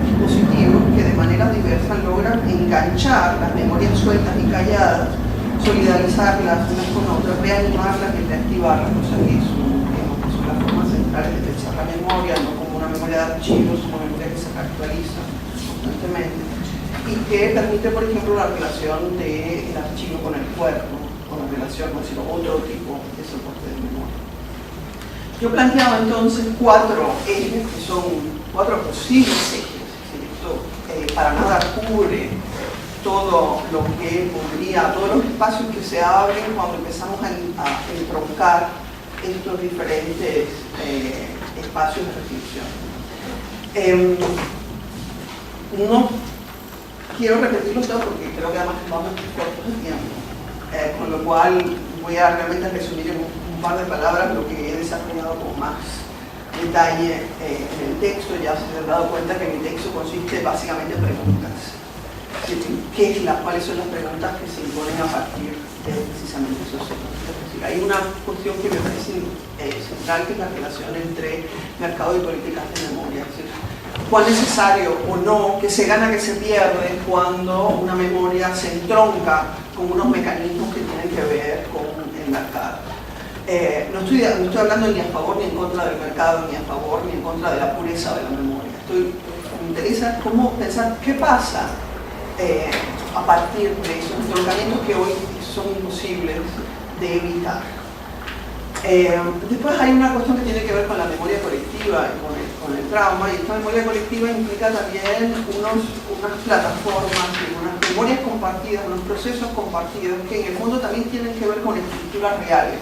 dispositivos que de manera diversa logran enganchar las memorias sueltas y calladas, solidarizarlas unas con otras, reanimarlas y reactivarlas, cosa que son las formas centrales de pensar la memoria, no como una memoria de archivos, una memoria que se actualiza constantemente y que permite, por ejemplo, la relación del archivo con el cuerpo, con la relación con otro tipo de soporte de memoria. Yo planteaba entonces 4 ejes que son 4 posibles ejes. Esto para nada cubre todo lo que podría, todos los espacios que se abren cuando empezamos a entroncar estos diferentes espacios de reflexión. No quiero repetirlo todo porque creo que además vamos cortos de tiempo, con lo cual voy a realmente resumir en un par de palabras lo que he desarrollado con más detalle en el texto. Ya se han dado cuenta que mi texto consiste básicamente en preguntas. ¿Cuáles son las preguntas que se imponen a partir de precisamente esos sectores? Es decir, hay una cuestión que me parece central, que es la relación entre mercado y políticas de memoria. Es decir, cuán necesario o no, que se gana, que se pierde cuando una memoria se entronca con unos mecanismos que tienen que ver con el mercado. No estoy hablando ni a favor ni en contra del mercado, ni a favor ni en contra de la pureza de la memoria. Me interesa cómo pensar qué pasa a partir de esos entroncamientos que hoy son imposibles de evitar. Después hay una cuestión que tiene que ver con la memoria colectiva y con el trauma, y esta memoria colectiva implica también unas plataformas, unas memorias compartidas, unos procesos compartidos que en el fondo también tienen que ver con estructuras reales,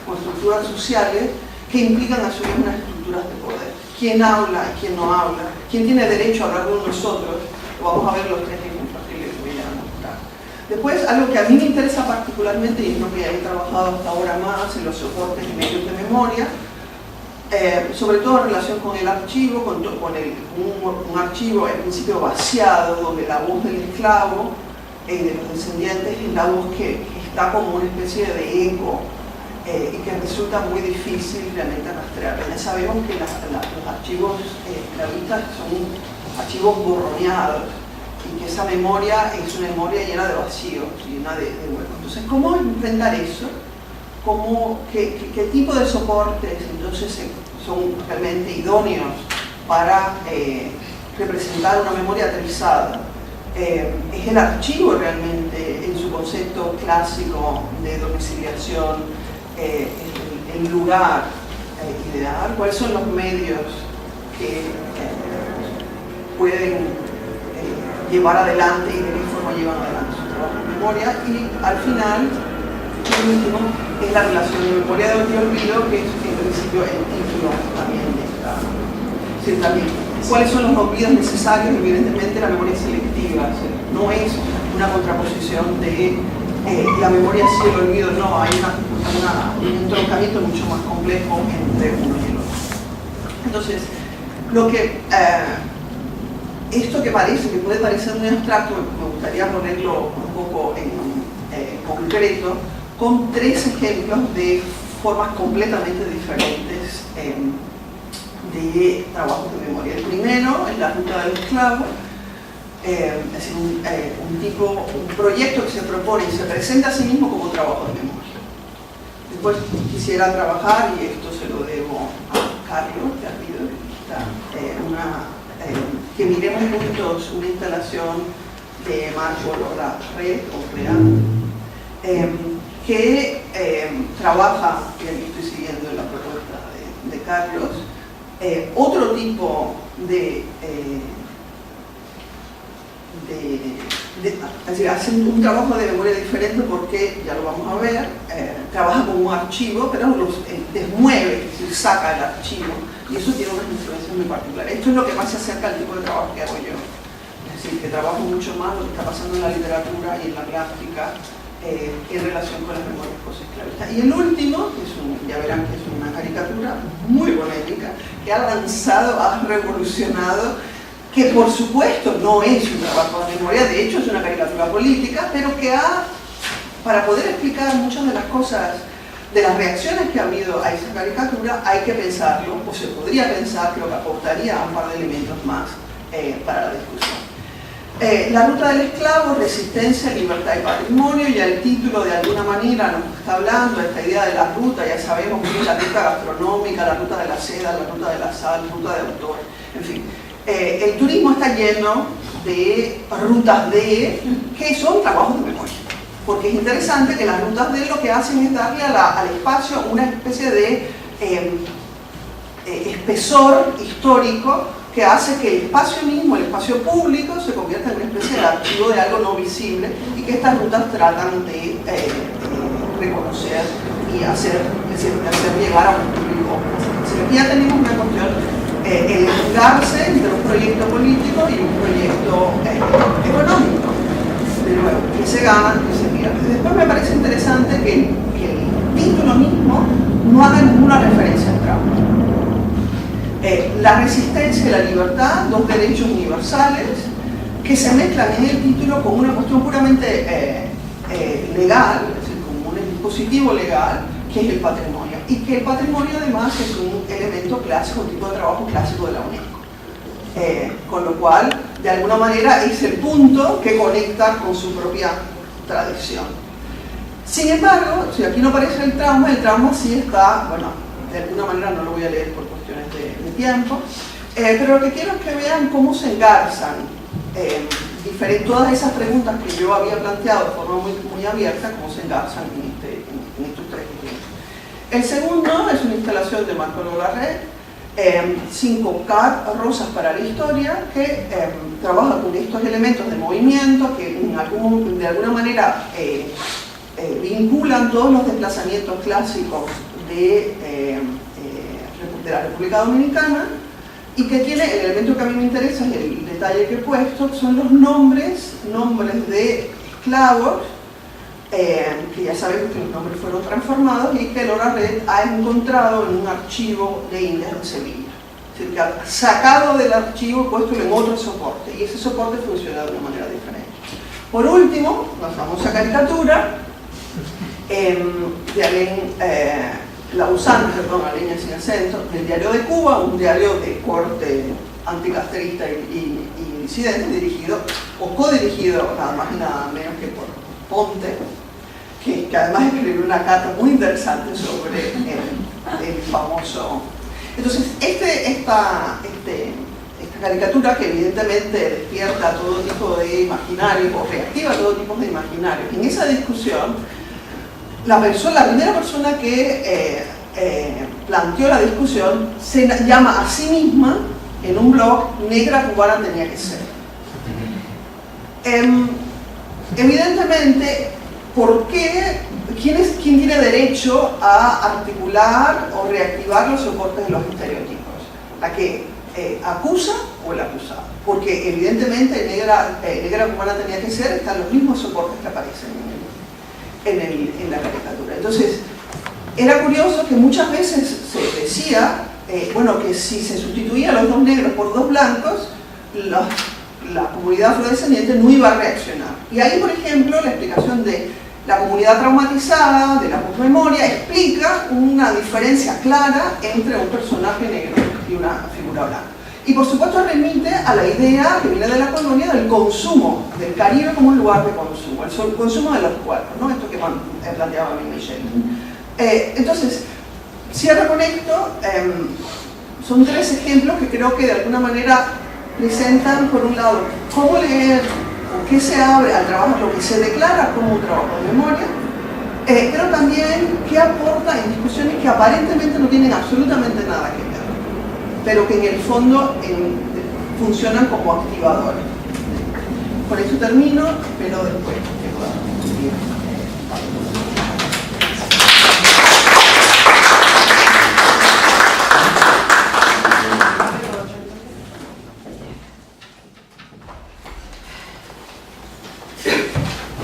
con estructuras sociales que implican a su vez unas estructuras de poder. ¿Quién habla y quién no habla? ¿Quién tiene derecho a hablar de nosotros? Vamos a ver los 3 ejemplos que les voy a mostrar. Después, algo que a mí me interesa particularmente, y es lo que he trabajado hasta ahora más en los soportes y medios de memoria, sobre todo en relación con el archivo, un archivo en principio vaciado, donde la voz del esclavo y de los descendientes es la voz que está como una especie de eco y que resulta muy difícil realmente rastrear. Ya sabemos que los archivos esclavistas son archivos borroneados y que esa memoria es una memoria llena de vacíos, llena de huecos. Entonces, ¿cómo enfrentar eso? ¿Qué tipo de soportes entonces son realmente idóneos para representar una memoria aterrizada? ¿Es el archivo realmente en su concepto clásico de domiciliación el lugar ideal? ¿Cuáles son los medios que pueden llevar adelante y de qué forma llevan adelante su trabajo de memoria? Y al final, lo último, es la relación de memoria de olvido, que es en principio el título también de esta. Sí, también. ¿Cuáles son los olvidos necesarios? Evidentemente la memoria selectiva, no es una contraposición de la memoria sí y el olvido, no, hay un entroncamiento mucho más complejo entre uno y el otro. Entonces, esto que puede parecer muy abstracto, me gustaría ponerlo un poco en concreto, con 3 ejemplos de formas completamente diferentes de trabajos de memoria. El primero es la ruta del esclavo, es un proyecto que se propone y se presenta a sí mismo como trabajo de memoria. Después quisiera trabajar, y esto se lo debo a Carlos Garrido, que miremos juntos una instalación de Marco Lola Red o Real, que trabaja, y aquí estoy siguiendo la propuesta de Carlos, otro tipo es decir, hacen un trabajo de memoria diferente porque, ya lo vamos a ver, trabaja con un archivo, pero los desmueve, es decir, saca el archivo, y eso tiene unas influencias muy particulares. Esto es lo que más se acerca al tipo de trabajo que hago yo, es decir, que trabajo mucho más lo que está pasando en la literatura y en la gráfica en relación con las memorias posesclavistas. Y el último, ya verán que es una caricatura muy polémica, que ha revolucionado, que por supuesto no es un trabajo de memoria, de hecho es una caricatura política, pero que para poder explicar muchas de las cosas, de las reacciones que ha habido a esa caricatura, hay que pensarlo, o se podría pensar, pero que aportaría un par de elementos más para la discusión. La ruta del esclavo, resistencia, libertad y patrimonio, ya el título de alguna manera nos está hablando de esta idea de la ruta, ya sabemos que es la ruta gastronómica, la ruta de la seda, la ruta de la sal, la ruta de autor, en fin. El turismo está lleno de rutas D que son trabajos de memoria, porque es interesante que las rutas D lo que hacen es darle al espacio una especie de espesor histórico que hace que el espacio mismo, el espacio público, se convierta en una especie de archivo de algo no visible y que estas rutas tratan de reconocer y hacer llegar a un público. Aquí ya tenemos una cuestión, el enfocarse entre un proyecto político y un proyecto económico, de nuevo, que se gana, que se pierde. Después me parece interesante que el título mismo no haga ninguna referencia al trauma. La resistencia y la libertad, dos derechos universales que se mezclan en el título con una cuestión puramente legal, es decir, como un dispositivo legal, que es el patrimonio. Y que el patrimonio además es un elemento clásico, un tipo de trabajo clásico de la UNESCO. Con lo cual, de alguna manera, es el punto que conecta con su propia tradición. Sin embargo, si aquí no aparece el trauma sí está, bueno, de alguna manera no lo voy a leer por cuestiones de tiempo, pero lo que quiero es que vean cómo se engarzan todas esas preguntas que yo había planteado de forma muy abierta, cómo se engarzan en estos tres ejemplos. El segundo es una instalación de Marco Lolarret, 5 rosas para la historia, que trabaja con estos elementos de movimiento que de alguna manera vinculan todos los desplazamientos clásicos de la República Dominicana, y que tiene, el elemento que a mí me interesa es el detalle que he puesto, son los nombres de esclavos, que ya sabemos que los nombres fueron transformados y que Lolarret ha encontrado en un archivo de Indias en Sevilla. Es decir, que ha sacado del archivo y puesto en otro soporte, y ese soporte funciona de una manera diferente. Por último, la famosa caricatura de Alain Lauzán, Alain sin acento, del Diario de Cuba, un diario de corte anticastrista y disidente, dirigido o codirigido nada más y nada menos que por Ponte, que además escribió una carta muy interesante sobre el famoso. Entonces, esta caricatura, que evidentemente despierta todo tipo de imaginarios o reactiva todo tipo de imaginarios, en esa discusión, la primera persona que planteó la discusión se llama a sí misma en un blog Negra Cubana Tenía que Ser. Evidentemente, ¿por qué? ¿Quién tiene derecho a articular o reactivar los soportes de los estereotipos? ¿La que acusa o el acusado? Porque evidentemente Negra Cubana Tenía que Ser están los mismos soportes que aparecen en la caricatura. Entonces, era curioso que muchas veces se decía, bueno, que si se sustituía a los dos negros por dos blancos, la comunidad afrodescendiente no iba a reaccionar. Y ahí, por ejemplo, la explicación de la comunidad traumatizada, de la posmemoria, explica una diferencia clara entre un personaje negro y una figura blanca. Y por supuesto remite a la idea que viene de la colonia del consumo del Caribe como un lugar de consumo, el consumo de los cuerpos, ¿no? Esto que planteaba Michel. Entonces, cierro con esto. Son tres ejemplos que creo que de alguna manera presentan, por un lado, cómo leer o qué se abre al trabajo, lo que se declara como un trabajo de memoria, pero también qué aporta en discusiones que aparentemente no tienen absolutamente nada que ver, pero que en el fondo funcionan como activadores. Con esto termino, pero después que podamos seguir.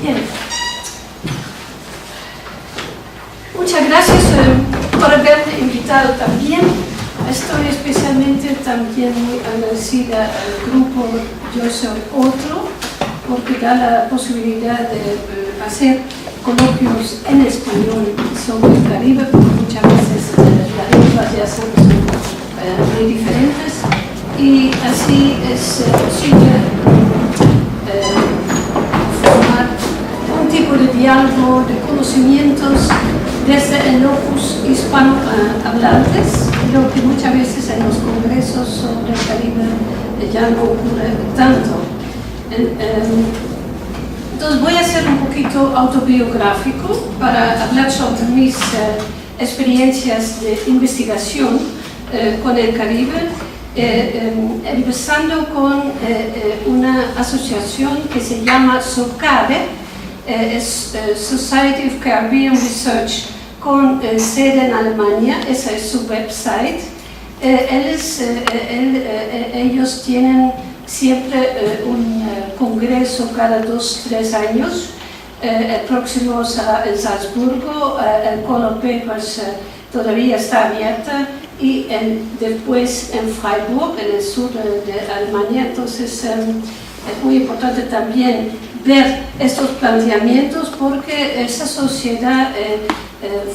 Bien. Muchas gracias por haberme invitado también. Estoy especialmente también muy agradecida al grupo Yo Soy Otro, porque da la posibilidad de hacer coloquios en español sobre el Caribe, porque muchas veces las lenguas ya son muy diferentes, y así es posible formar un tipo de diálogo, de conocimientos desde el locus hispanohablantes, lo que muchas veces en los congresos sobre el Caribe ya no ocurre tanto. Entonces voy a ser un poquito autobiográfico para hablar sobre mis experiencias de investigación con el Caribe empezando con una asociación que se llama SOCARE, es Society of Caribbean Research, con sede en Alemania. Esa es su website. Ellos tienen siempre un congreso cada 2-3 años. El próximo será en Salzburgo. El Color Papers todavía está abierta, y después en Freiburg, en el sur de Alemania. Entonces es muy importante también ver estos planteamientos, porque esa sociedad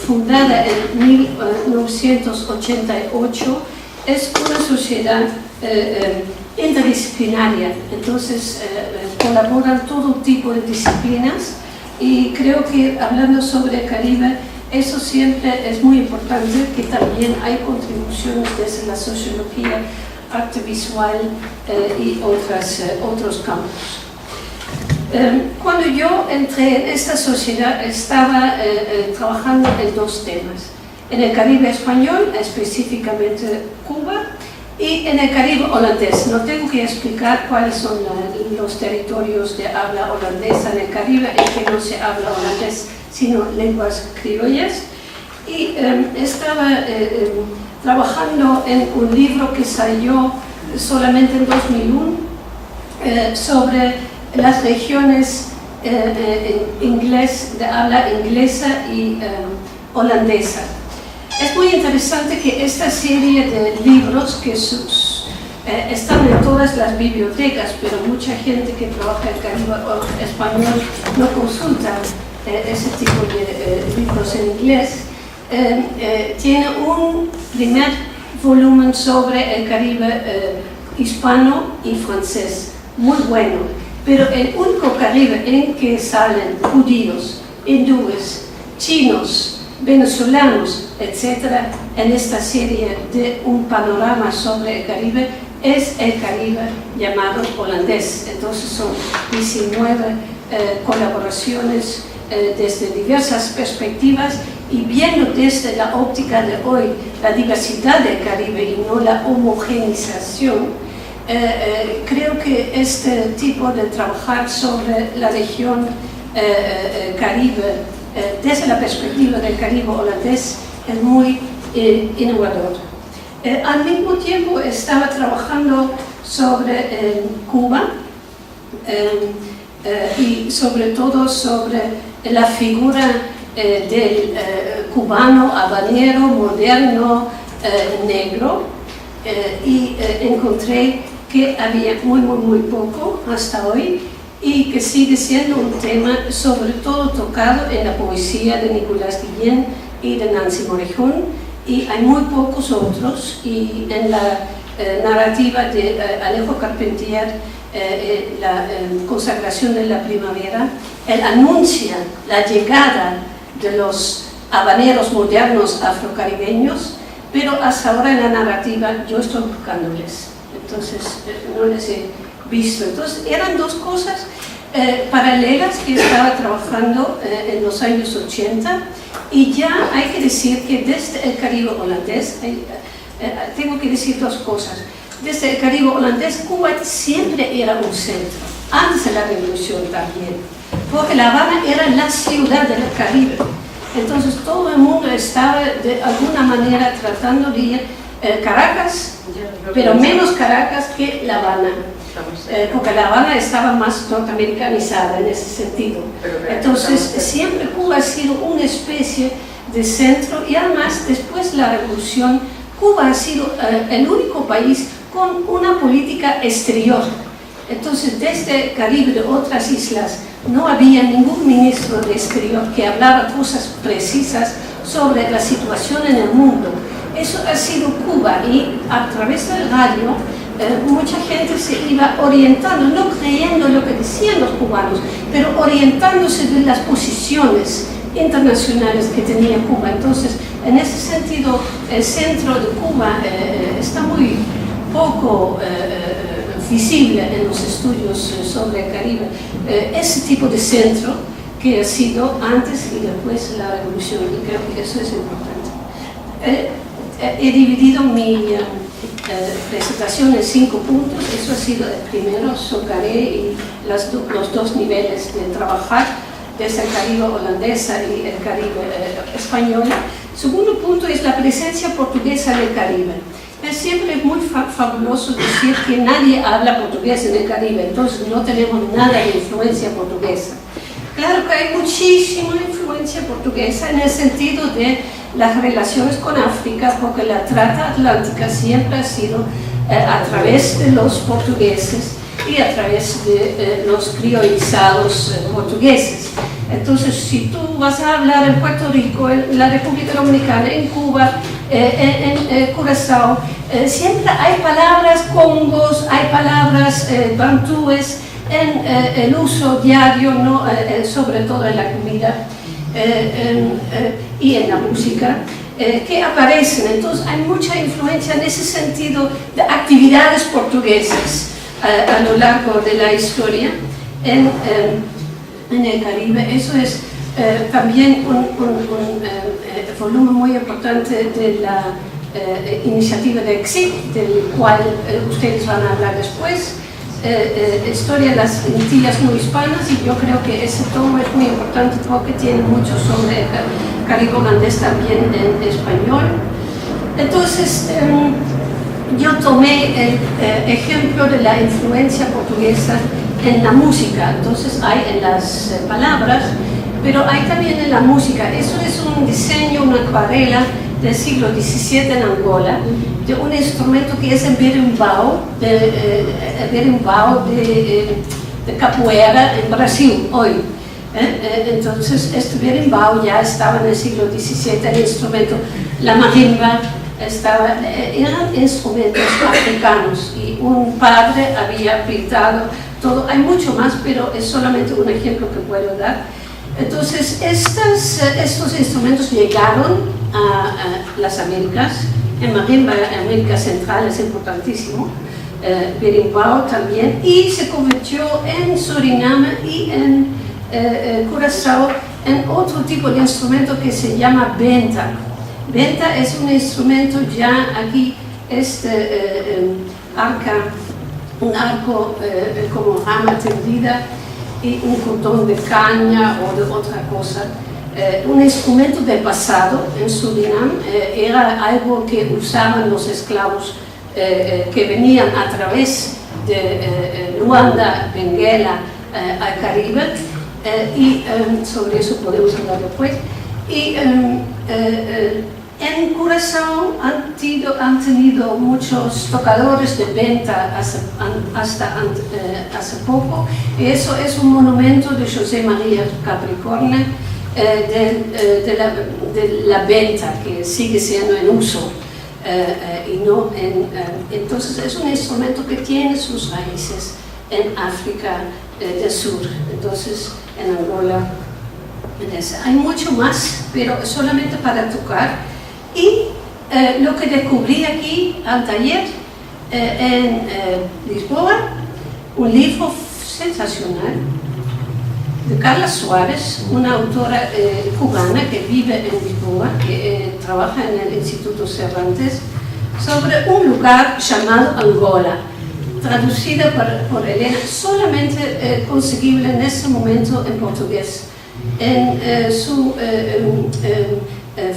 fundada en 1988 es una sociedad interdisciplinaria. Entonces colaboran todo tipo de disciplinas, y creo que hablando sobre el Caribe, eso siempre es muy importante, que también hay contribuciones desde la sociología, arte visual y otros campos. Cuando yo entré en esta sociedad, estaba trabajando en 2 temas: en el Caribe español, específicamente Cuba, y en el Caribe holandés. No tengo que explicar cuáles son los territorios de habla holandesa en el Caribe, en que no se habla holandés, sino lenguas criollas. Y estaba trabajando en un libro que salió solamente en 2001 sobre las regiones de habla inglesa y holandesa. Es muy interesante que esta serie de libros, que están en todas las bibliotecas, pero mucha gente que trabaja en Caribe español no consulta ese tipo de libros en inglés, tiene un primer volumen sobre el Caribe hispano y francés, muy bueno, pero el único Caribe en que salen judíos, hindúes, chinos, venezolanos, etc., en esta serie de un panorama sobre el Caribe, es el Caribe llamado holandés. Entonces son 19 colaboraciones desde diversas perspectivas, y viendo desde la óptica de hoy la diversidad del Caribe y no la homogeneización, creo que este tipo de trabajar sobre la región Caribe desde la perspectiva del Caribe holandés es muy innovador. Al mismo tiempo estaba trabajando sobre Cuba, y sobre todo sobre la figura del cubano habanero moderno negro, y encontré que había muy poco hasta hoy, y que sigue siendo un tema sobre todo tocado en la poesía de Nicolás Guillén y de Nancy Morejón, y hay muy pocos otros, y en la narrativa de Alejo Carpentier, la consagración de la primavera, él anuncia la llegada de los habaneros modernos afrocaribeños, pero hasta ahora en la narrativa yo estoy buscándoles, entonces no les he visto. Entonces eran 2 cosas paralelas que estaba trabajando en los años 80, y ya hay que decir que desde el Caribe holandés, tengo que decir 2 cosas. Desde el Caribe holandés, Cuba siempre era un centro, antes de la revolución también, porque La Habana era la ciudad del Caribe. Entonces todo el mundo estaba de alguna manera tratando de ir Caracas, pero menos Caracas que La Habana, porque La Habana estaba más norteamericanizada en ese sentido. Entonces siempre Cuba ha sido una especie de centro, y además después de la revolución Cuba ha sido el único país con una política exterior. Entonces desde el Caribe, de otras islas, no había ningún ministro de exterior que hablara cosas precisas sobre la situación en el mundo. Eso ha sido Cuba, y a través del radio mucha gente se iba orientando, no creyendo lo que decían los cubanos, pero orientándose de las posiciones internacionales que tenía Cuba. Entonces, en ese sentido, el centro de Cuba está muy poco visible en los estudios sobre el Caribe. Ese tipo de centro que ha sido antes y después de la revolución, y creo que eso es importante. He dividido mi presentación en 5 puntos. Eso ha sido el primero, Socaré y los 2 niveles de trabajar, desde el Caribe holandesa y el Caribe española. Segundo punto es la presencia portuguesa en el Caribe. Es siempre muy fabuloso decir que nadie habla portugués en el Caribe, entonces no tenemos nada de influencia portuguesa. Claro que hay muchísima influencia portuguesa en el sentido de las relaciones con África, porque la trata atlántica siempre ha sido a través de los portugueses y a través de los criollizados portugueses. Entonces, si tú vas a hablar en Puerto Rico, en la República Dominicana, en Cuba, en Curazao, siempre hay palabras congos, hay palabras bantúes en el uso diario, ¿no? Sobre todo en la comida y en la música, que aparecen. Entonces hay mucha influencia en ese sentido de actividades portuguesas a lo largo de la historia en el Caribe. Eso es también un volumen muy importante de la iniciativa de EXIT, del cual ustedes van a hablar después. Historia de las Antillas no hispanas, y yo creo que ese tomo es muy importante porque tiene mucho sobre el Caribe holandés también en español. Entonces, yo tomé el ejemplo de la influencia portuguesa en la música. Entonces hay en las palabras, pero hay también en la música. Eso es un diseño, una acuarela del siglo XVII en Angola, de un instrumento que es el berimbau, de capoeira en Brasil hoy. Entonces este berimbau ya estaba en el siglo XVII, el instrumento, la marimba, eran instrumentos africanos, y un padre había pintado todo. Hay mucho más, pero es solamente un ejemplo que puedo dar. Entonces estos instrumentos llegaron a las Américas. En marimba, América Central es importantísimo, berimbau también, y se convirtió en Suriname y en Curazao en otro tipo de instrumento que se llama benta. Benta es un instrumento ya aquí, un arco como rama tendida y un cordón de caña o de otra cosa. Un instrumento del pasado en Surinam, era algo que usaban los esclavos que venían a través de Luanda, Benguela, al Caribe, y sobre eso podemos hablar después. Y en Curazao han tenido muchos tocadores de benta hasta hace poco, y eso es un monumento de José María Capricorne, de la benta, que sigue siendo en uso, y no entonces es un instrumento que tiene sus raíces en África del Sur, entonces en Angola. Hay mucho más, pero solamente para tocar. Y lo que descubrí aquí al taller en Lisboa, un libro sensacional de Carla Suárez, una autora cubana que vive en Lisboa, que trabaja en el Instituto Cervantes, sobre un lugar llamado Angola, traducida por Elena, solamente conseguible en ese momento en portugués. En su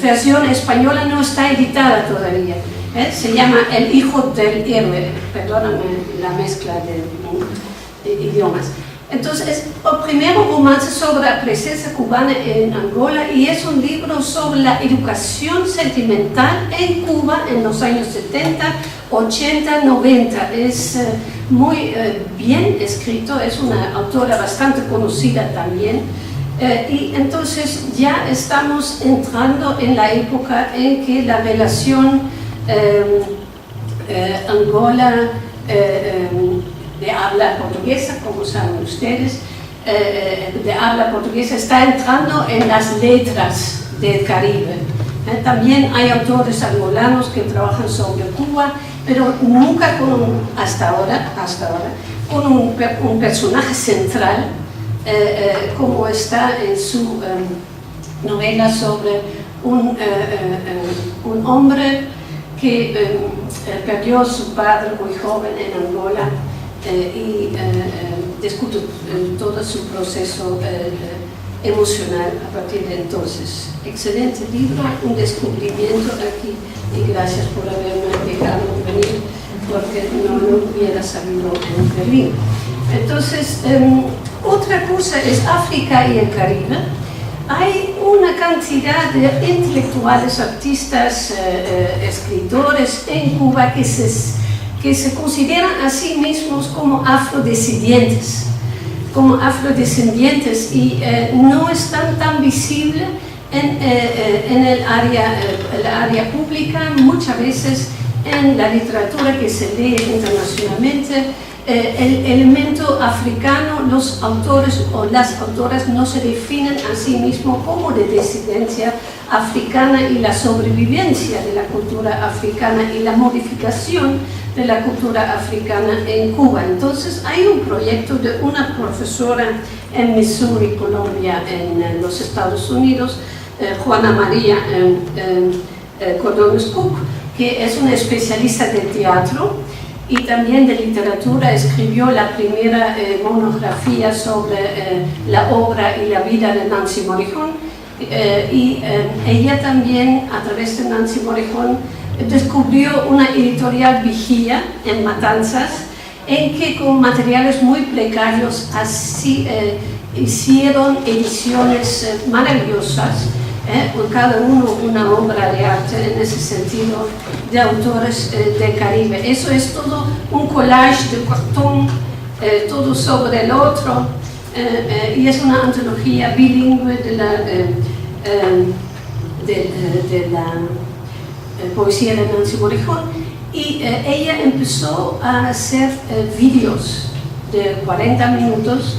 versión española no está editada todavía, se llama El hijo del héroe, perdóname la mezcla de idiomas. Entonces es el primer romance sobre la presencia cubana en Angola, y es un libro sobre la educación sentimental en Cuba en los años 70, 80, 90. Es muy bien escrito, es una autora bastante conocida también. Y entonces ya estamos entrando en la época en que la relación Angola de habla portuguesa, como saben ustedes, de habla portuguesa está entrando en las letras del Caribe. También hay autores angolanos que trabajan sobre Cuba, pero nunca hasta ahora, con un personaje central, como está en su novela sobre un hombre que perdió a su padre muy joven en Angola y discute todo su proceso emocional a partir de entonces. Excelente libro, un descubrimiento aquí, y gracias por haberme dejado venir, porque no lo hubiera sabido en Berlín. Entonces, otra cosa es África y el Caribe. Hay una cantidad de intelectuales, artistas, escritores en Cuba que se consideran a sí mismos como afrodescendientes. Y no están tan visibles en el área pública, muchas veces en la literatura que se lee internacionalmente. El elemento africano, los autores o las autoras no se definen a sí mismos como de descendencia africana, y la sobrevivencia de la cultura africana y la modificación de la cultura africana en Cuba. Entonces hay un proyecto de una profesora en Missouri, Colombia, en los Estados Unidos, Juana María Cordones Cook, que es una especialista de teatro y también de literatura. Escribió la primera monografía sobre la obra y la vida de Nancy Morejón, y ella también, a través de Nancy Morejón, descubrió una editorial vigía en Matanzas, en que con materiales muy precarios así hicieron ediciones maravillosas, cada uno una obra de arte en ese sentido, de autores del Caribe. Eso es todo un collage de cartón, todo sobre el otro, y es una antología bilingüe de la poesía de Nancy Morejón, y ella empezó a hacer vídeos de 40 minutos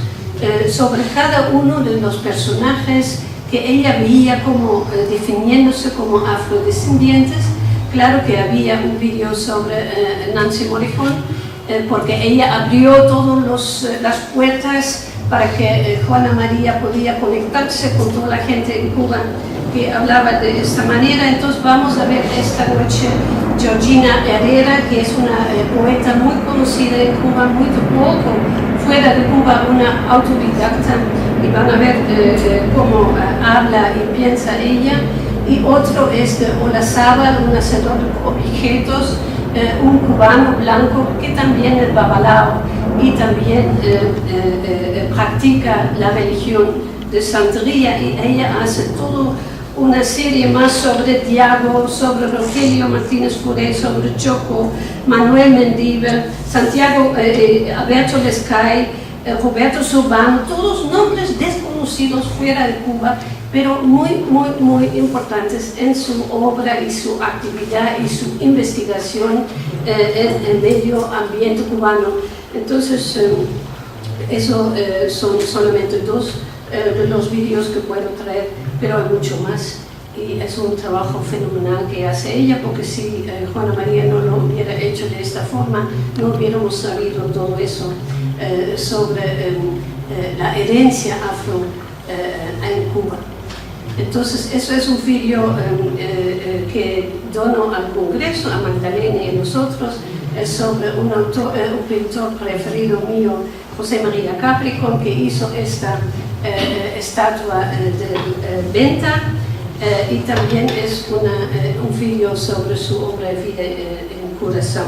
sobre cada uno de los personajes que ella veía como definiéndose como afrodescendientes. Claro que había un vídeo sobre Nancy Morejón, porque ella abrió todas las puertas para que Juana María podía conectarse con toda la gente en Cuba que hablaba de esta manera. Entonces vamos a ver esta noche Georgina Herrera, que es una poeta muy conocida en Cuba, muy poco fuera de Cuba, una autodidacta, y van a ver cómo habla y piensa ella. Y otro es de Olazábal, un hacedor de objetos, un cubano blanco que también es babalao y también practica la religión de santería, y ella hace todo una serie más sobre Diago, sobre Rogelio Martínez Furé, sobre Choco, Manuel Mendívil, Santiago, Alberto Lescay, Roberto Sobán, todos nombres desconocidos fuera de Cuba, pero muy, muy, muy importantes en su obra y su actividad y su investigación en el medio ambiente cubano. Entonces, eso son solamente dos de los vídeos que puedo traer, pero hay mucho más, y es un trabajo fenomenal que hace ella, porque si Juana María no lo hubiera hecho de esta forma, no hubiéramos sabido todo eso sobre la herencia afro en Cuba. Entonces, eso es un vídeo que dono al Congreso, a Magdalena y a nosotros, sobre un pintor preferido mío, José María Capricorn, que hizo esta estatua de venta, y también es un vídeo sobre su obra de vida en Curazao.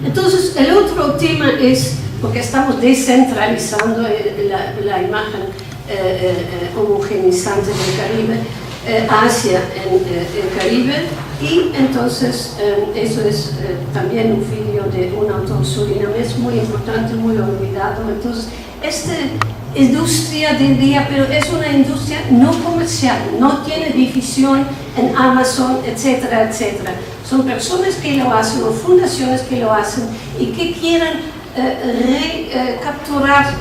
Entonces, el otro tema es, porque estamos descentralizando la imagen homogeneizante del Caribe, Asia en el Caribe, y entonces eso es también un vídeo de un autor surinamés muy importante, muy olvidado. Entonces, esta industria diría, pero es una industria no comercial, no tiene difusión en Amazon, etcétera, etcétera. Son personas que lo hacen, o fundaciones que lo hacen, y que quieren recapturar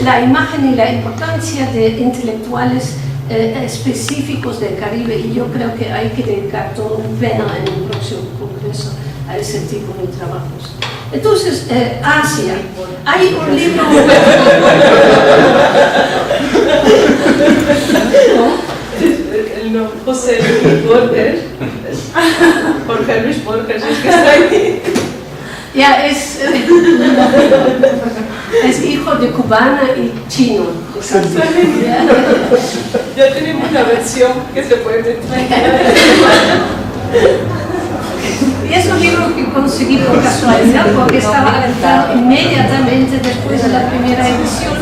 la imagen y la importancia de intelectuales específicos del Caribe, y yo creo que hay que dedicar todo un pleno en el próximo congreso a ese tipo de trabajos. Entonces, Asia, hay un libro No, José Luis Borges, Jorge Luis Ya es hijo de cubana y chino. Exactamente. Ya tenemos una versión que se puede traer. Y es un libro que conseguí por casualidad porque estaba agotado inmediatamente después de la primera edición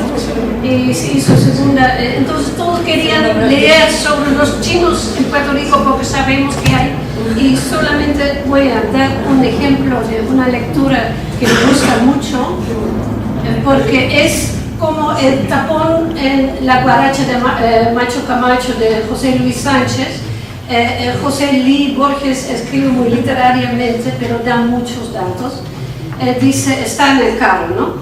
y se hizo segunda. Entonces todos querían leer sobre los chinos en Puerto Rico porque sabemos que hay. Y solamente voy a dar un ejemplo de una lectura que me gusta mucho porque es como el tapón en La guaracha de Macho Camacho de José Luis Sánchez. José Lee Borges escribe muy literariamente, pero da muchos datos. Dice, está en el carro, ¿no?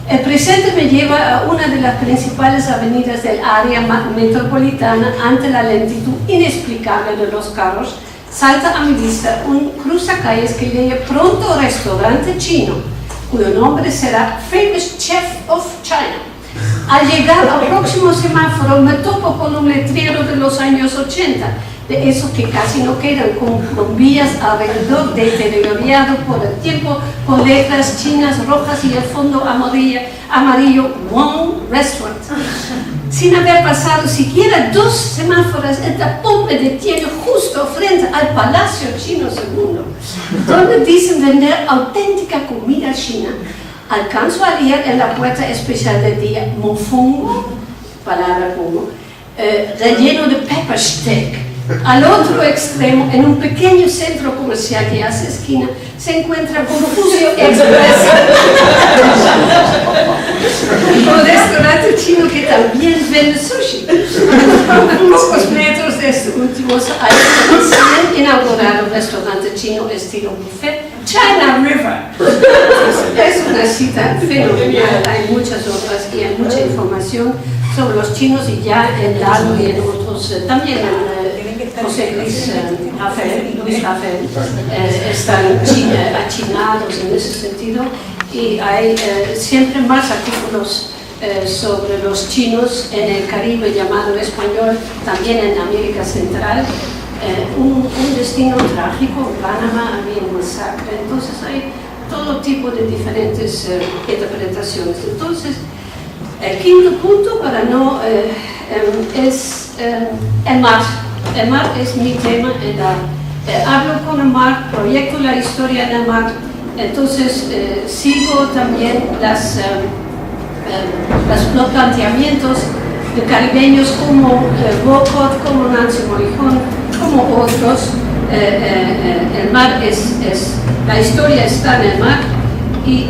El presente me lleva a una de las principales avenidas del área metropolitana. Ante la lentitud inexplicable de los carros, salta a mi vista un cruzacalles que lee pronto restaurante chino, cuyo nombre será Famous Chef of China. Al llegar al próximo semáforo me topo con un letrero de los años 80, de esos que casi no quedan, con bombillas alrededor deteriorado por el tiempo, con letras chinas rojas y el fondo amarillo Wong Restaurant. Sin haber pasado siquiera 2 semáforos, el tapón me detiene justo frente al Palacio Chino II, donde dicen vender auténtica comida china. Alcanzo a leer en la puerta especial del día mofongo, palabra como, relleno de pepper steak. Al otro extremo, en un pequeño centro comercial que hace esquina, se encuentra Confucio Express, un restaurante chino que también vende sushi. A pocos metros de este último hay un recién inaugurado restaurante chino estilo buffet, China River. Es una cita fenomenal, hay muchas otras y hay mucha información sobre los chinos y ya en Lalo y en otros, también en José Luis Rafael, están achinados en ese sentido y hay siempre más artículos sobre los chinos en el Caribe llamado español, también en América Central, un destino trágico, en Panamá había un masacre, entonces hay todo tipo de diferentes interpretaciones. Entonces, el quinto punto para no es el mar. El mar es mi tema, hablo con el mar, proyecto la historia del mar, entonces sigo también los planteamientos de caribeños como Bocot, como Nancy Morrijón, como otros. El mar la historia está en el mar y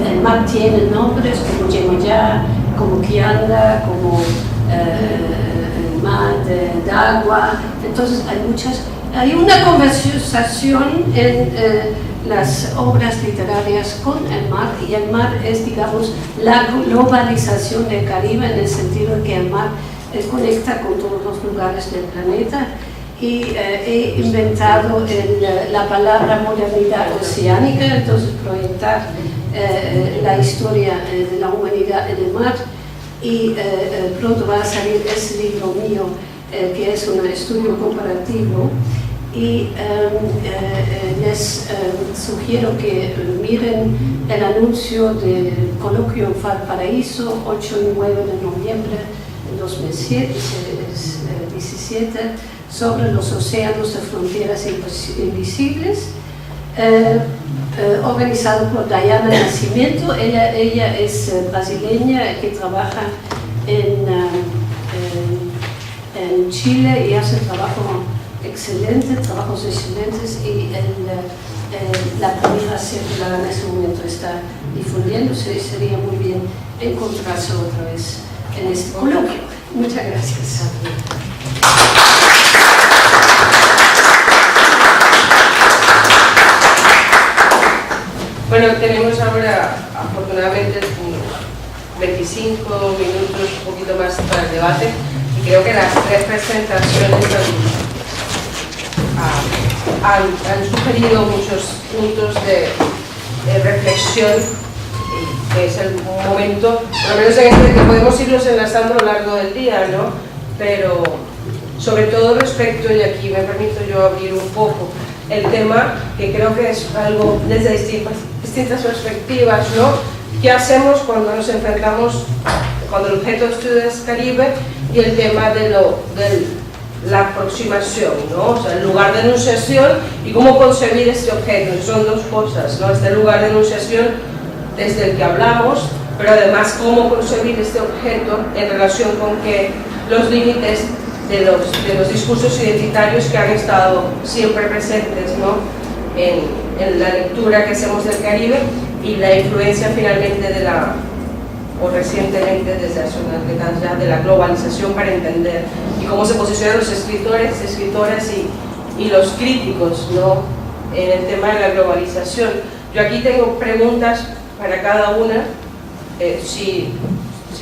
el mar tiene nombres como Yemoyá, como Kianda, como mar de agua, entonces hay una conversación en las obras literarias con el mar, y el mar es, digamos, la globalización del Caribe en el sentido de que el mar conecta con todos los lugares del planeta, y he inventado la palabra modernidad oceánica, entonces proyectar la historia de la humanidad en el mar. Y pronto va a salir ese libro mío, que es un estudio comparativo, y les sugiero que miren el anuncio del coloquio en Valparaíso, 8 y 9 de noviembre de 2017, sobre los océanos de fronteras invisibles, organizado por Diana Nascimento. Ella es brasileña que trabaja en Chile y hace trabajos excelentes, y la primera circular en este momento está difundiéndose, y sería muy bien encontrarse otra vez en este coloquio. Muchas gracias. Bueno, tenemos ahora, afortunadamente, 25 minutos, un poquito más para el debate, y creo que las 3 presentaciones han sugerido muchos puntos de reflexión, que es el momento, por lo menos en este, que podemos irlos enlazando a lo largo del día, ¿no? Pero sobre todo respecto, y aquí me permito yo abrir un poco, el tema, que creo que es algo desde distintas perspectivas, ¿no? ¿Qué hacemos cuando nos enfrentamos, cuando el objeto de estudio es Caribe y el tema de la aproximación, ¿no? O sea, el lugar de enunciación y cómo concebir este objeto? Son dos cosas, ¿no? Este lugar de enunciación desde el que hablamos, pero además cómo concebir este objeto en relación con que los límites de los discursos identitarios que han estado siempre presentes, ¿no? en la lectura que hacemos del Caribe y la influencia finalmente o recientemente desde hace unas décadas ya, de la globalización para entender y cómo se posicionan los escritores, escritoras y los críticos, ¿no? en el tema de la globalización. Yo aquí tengo preguntas para cada una, si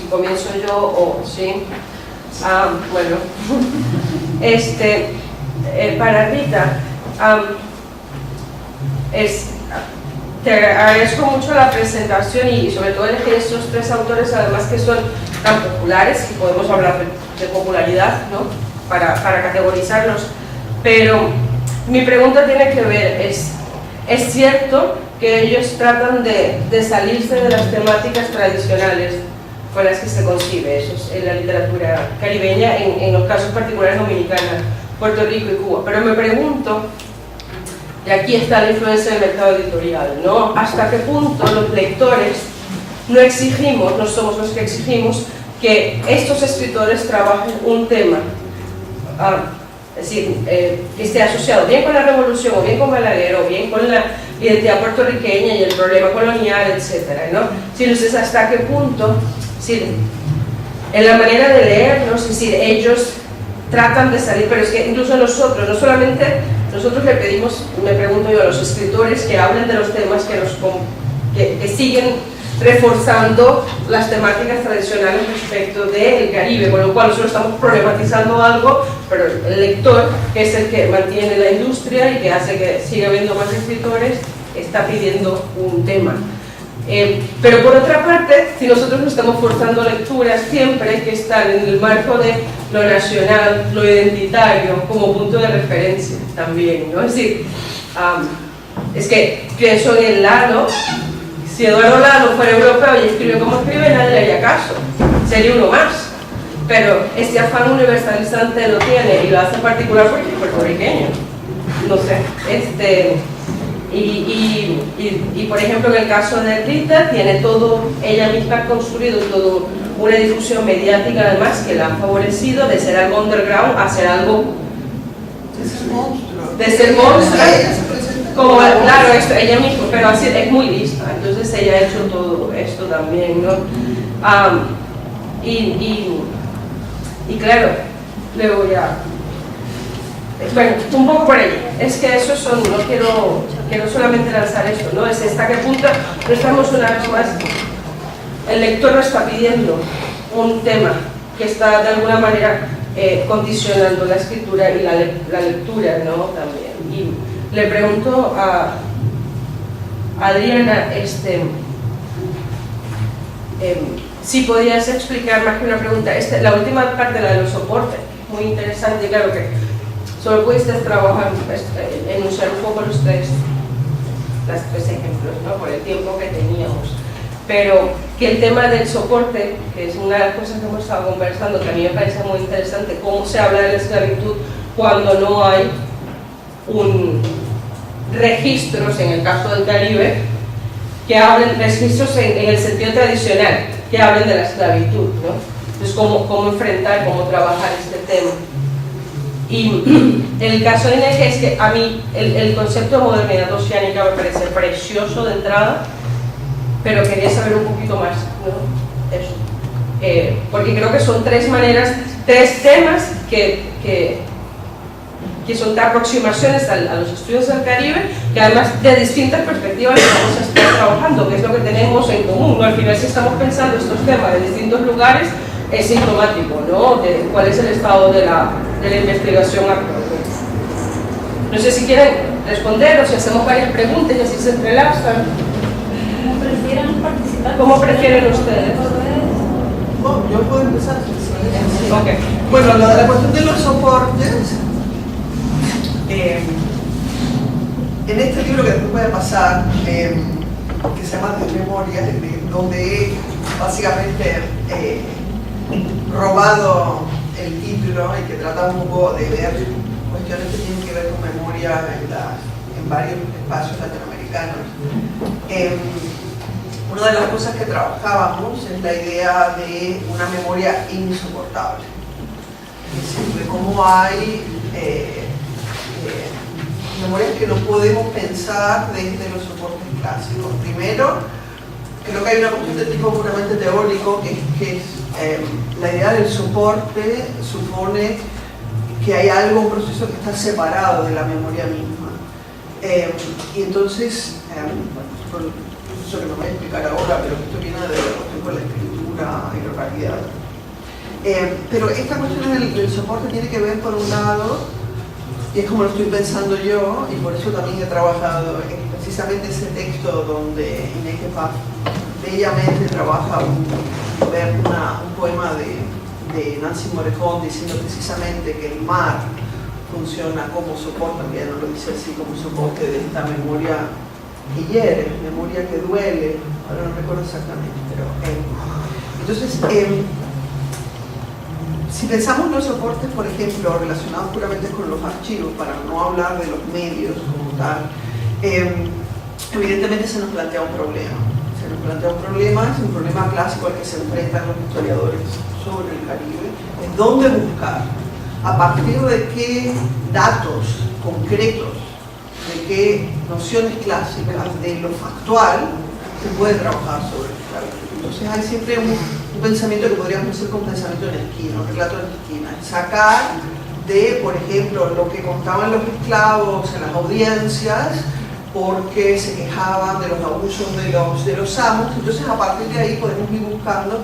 comienzo yo o sí. Bueno, para Rita, te agradezco mucho la presentación y sobre todo elegir estos tres autores, además que son tan populares, y podemos hablar de popularidad, ¿no? para categorizarlos, pero mi pregunta tiene que ver, ¿es cierto que ellos tratan de salirse de las temáticas tradicionales con las que se concibe eso en la literatura caribeña, en los casos particulares Dominicana, Puerto Rico y Cuba? Pero me pregunto, y aquí está la influencia del mercado editorial, ¿no? ¿Hasta qué punto los lectores no somos los que exigimos que estos escritores trabajen un tema, es decir, que esté asociado bien con la revolución, o bien con Balaguer, o bien con la identidad puertorriqueña y el problema colonial, etcétera, ¿no? Entonces, ¿hasta qué punto, en la manera de leernos, es decir, ellos tratan de salir, pero es que incluso nosotros, no solamente nosotros le pedimos, me pregunto yo, a los escritores que hablen de los temas que siguen reforzando las temáticas tradicionales respecto del Caribe, con lo cual nosotros estamos problematizando algo, pero el lector, que es el que mantiene la industria y que hace que siga habiendo más escritores, está pidiendo un tema. Pero por otra parte, si nosotros no estamos forzando lecturas siempre que están en el marco de lo nacional, lo identitario, como punto de referencia también, ¿no? Es decir, es que pienso en el Lalo. Si Eduardo Lalo fuera europeo y escribe como escribe, nadie le haría caso, sería uno más. Pero este afán universalizante lo tiene y lo hace particular porque es puertorriqueño. No sé, y por ejemplo en el caso de Rita, tiene todo, ella misma ha construido todo una difusión mediática además que la ha favorecido de ser algo underground a ser algo de ser monstruo, como claro, ella misma, pero así es muy lista, entonces ella ha hecho todo esto también, ¿no? Y claro, luego ya, bueno, un poco por ahí, es que eso son, no quiero solamente lanzar esto, ¿no? Es hasta qué punto no estamos una vez más, el lector no está pidiendo un tema que está de alguna manera condicionando la escritura y la lectura, ¿no? También. Y le pregunto a Adriana, si podías explicar más que una pregunta, la última parte, la de los soportes, muy interesante, claro que solo pudiste trabajar, enunciar un poco los tres ejemplos, ¿no? Por el tiempo que teníamos, pero que el tema del soporte, que es una de las cosas que hemos estado conversando, que a mí me parece muy interesante, cómo se habla de la esclavitud cuando no hay registros, en el caso del Caribe, que hablen, registros en el sentido tradicional, que hablen de la esclavitud, ¿no? Entonces, cómo enfrentar, cómo trabajar este tema. Y el caso de Inés es que a mí el concepto de modernidad oceánica me parece precioso de entrada, pero quería saber un poquito más, ¿no? Eso. Porque creo que son tres temas que son aproximaciones a los estudios del Caribe, que además de distintas perspectivas vamos a estar trabajando, que es lo que tenemos en común, ¿no? Al final, si estamos pensando estos temas de distintos lugares, es sintomático, ¿no? De cuál es el estado de la investigación actual. No sé si quieren responder o si hacemos varias preguntas y así se entrelazan. ¿Cómo prefieren participar? ¿Cómo prefieren ustedes? Bueno, yo puedo empezar. Okay. Bueno, la cuestión de los soportes, en este libro que después voy a pasar, que se llama Desmemoria, donde he básicamente robado el título y que trata un poco de ver cuestiones que tienen que ver con memoria en varios espacios latinoamericanos. Una de las cosas que trabajábamos es la idea de una memoria insoportable. Es decir, de cómo hay memorias que no podemos pensar desde los soportes clásicos. Primero, creo que hay una cuestión de tipo puramente teórico, que es la idea del soporte supone que hay algo, un proceso que está separado de la memoria misma. Y entonces, bueno, eso que no voy a explicar ahora, pero esto viene de la cuestión con la escritura y la oralidad. Pero esta cuestión del soporte tiene que ver, por un lado, y es como lo estoy pensando yo, y por eso también he trabajado en precisamente ese texto donde Inés Paz bellamente trabaja un poema de Nancy Morejón diciendo precisamente que el mar funciona como soporte, también no lo dice así, como soporte de esta memoria que hiere, memoria que duele, ahora no recuerdo exactamente, pero entonces si pensamos en los soportes, por ejemplo, relacionados puramente con los archivos, para no hablar de los medios como tal, evidentemente se nos plantea un problema. Se nos plantea un problema, es un problema clásico al que se enfrentan los historiadores sobre el Caribe, es dónde buscar, a partir de qué datos concretos, de qué nociones clásicas de lo factual se puede trabajar sobre el esclavitud. Entonces hay siempre un pensamiento que podríamos hacer como un pensamiento en esquina, un relato en esquina, sacar de, por ejemplo, lo que contaban los esclavos en las audiencias porque se quejaban de los abusos de los amos. Entonces a partir de ahí podemos ir buscando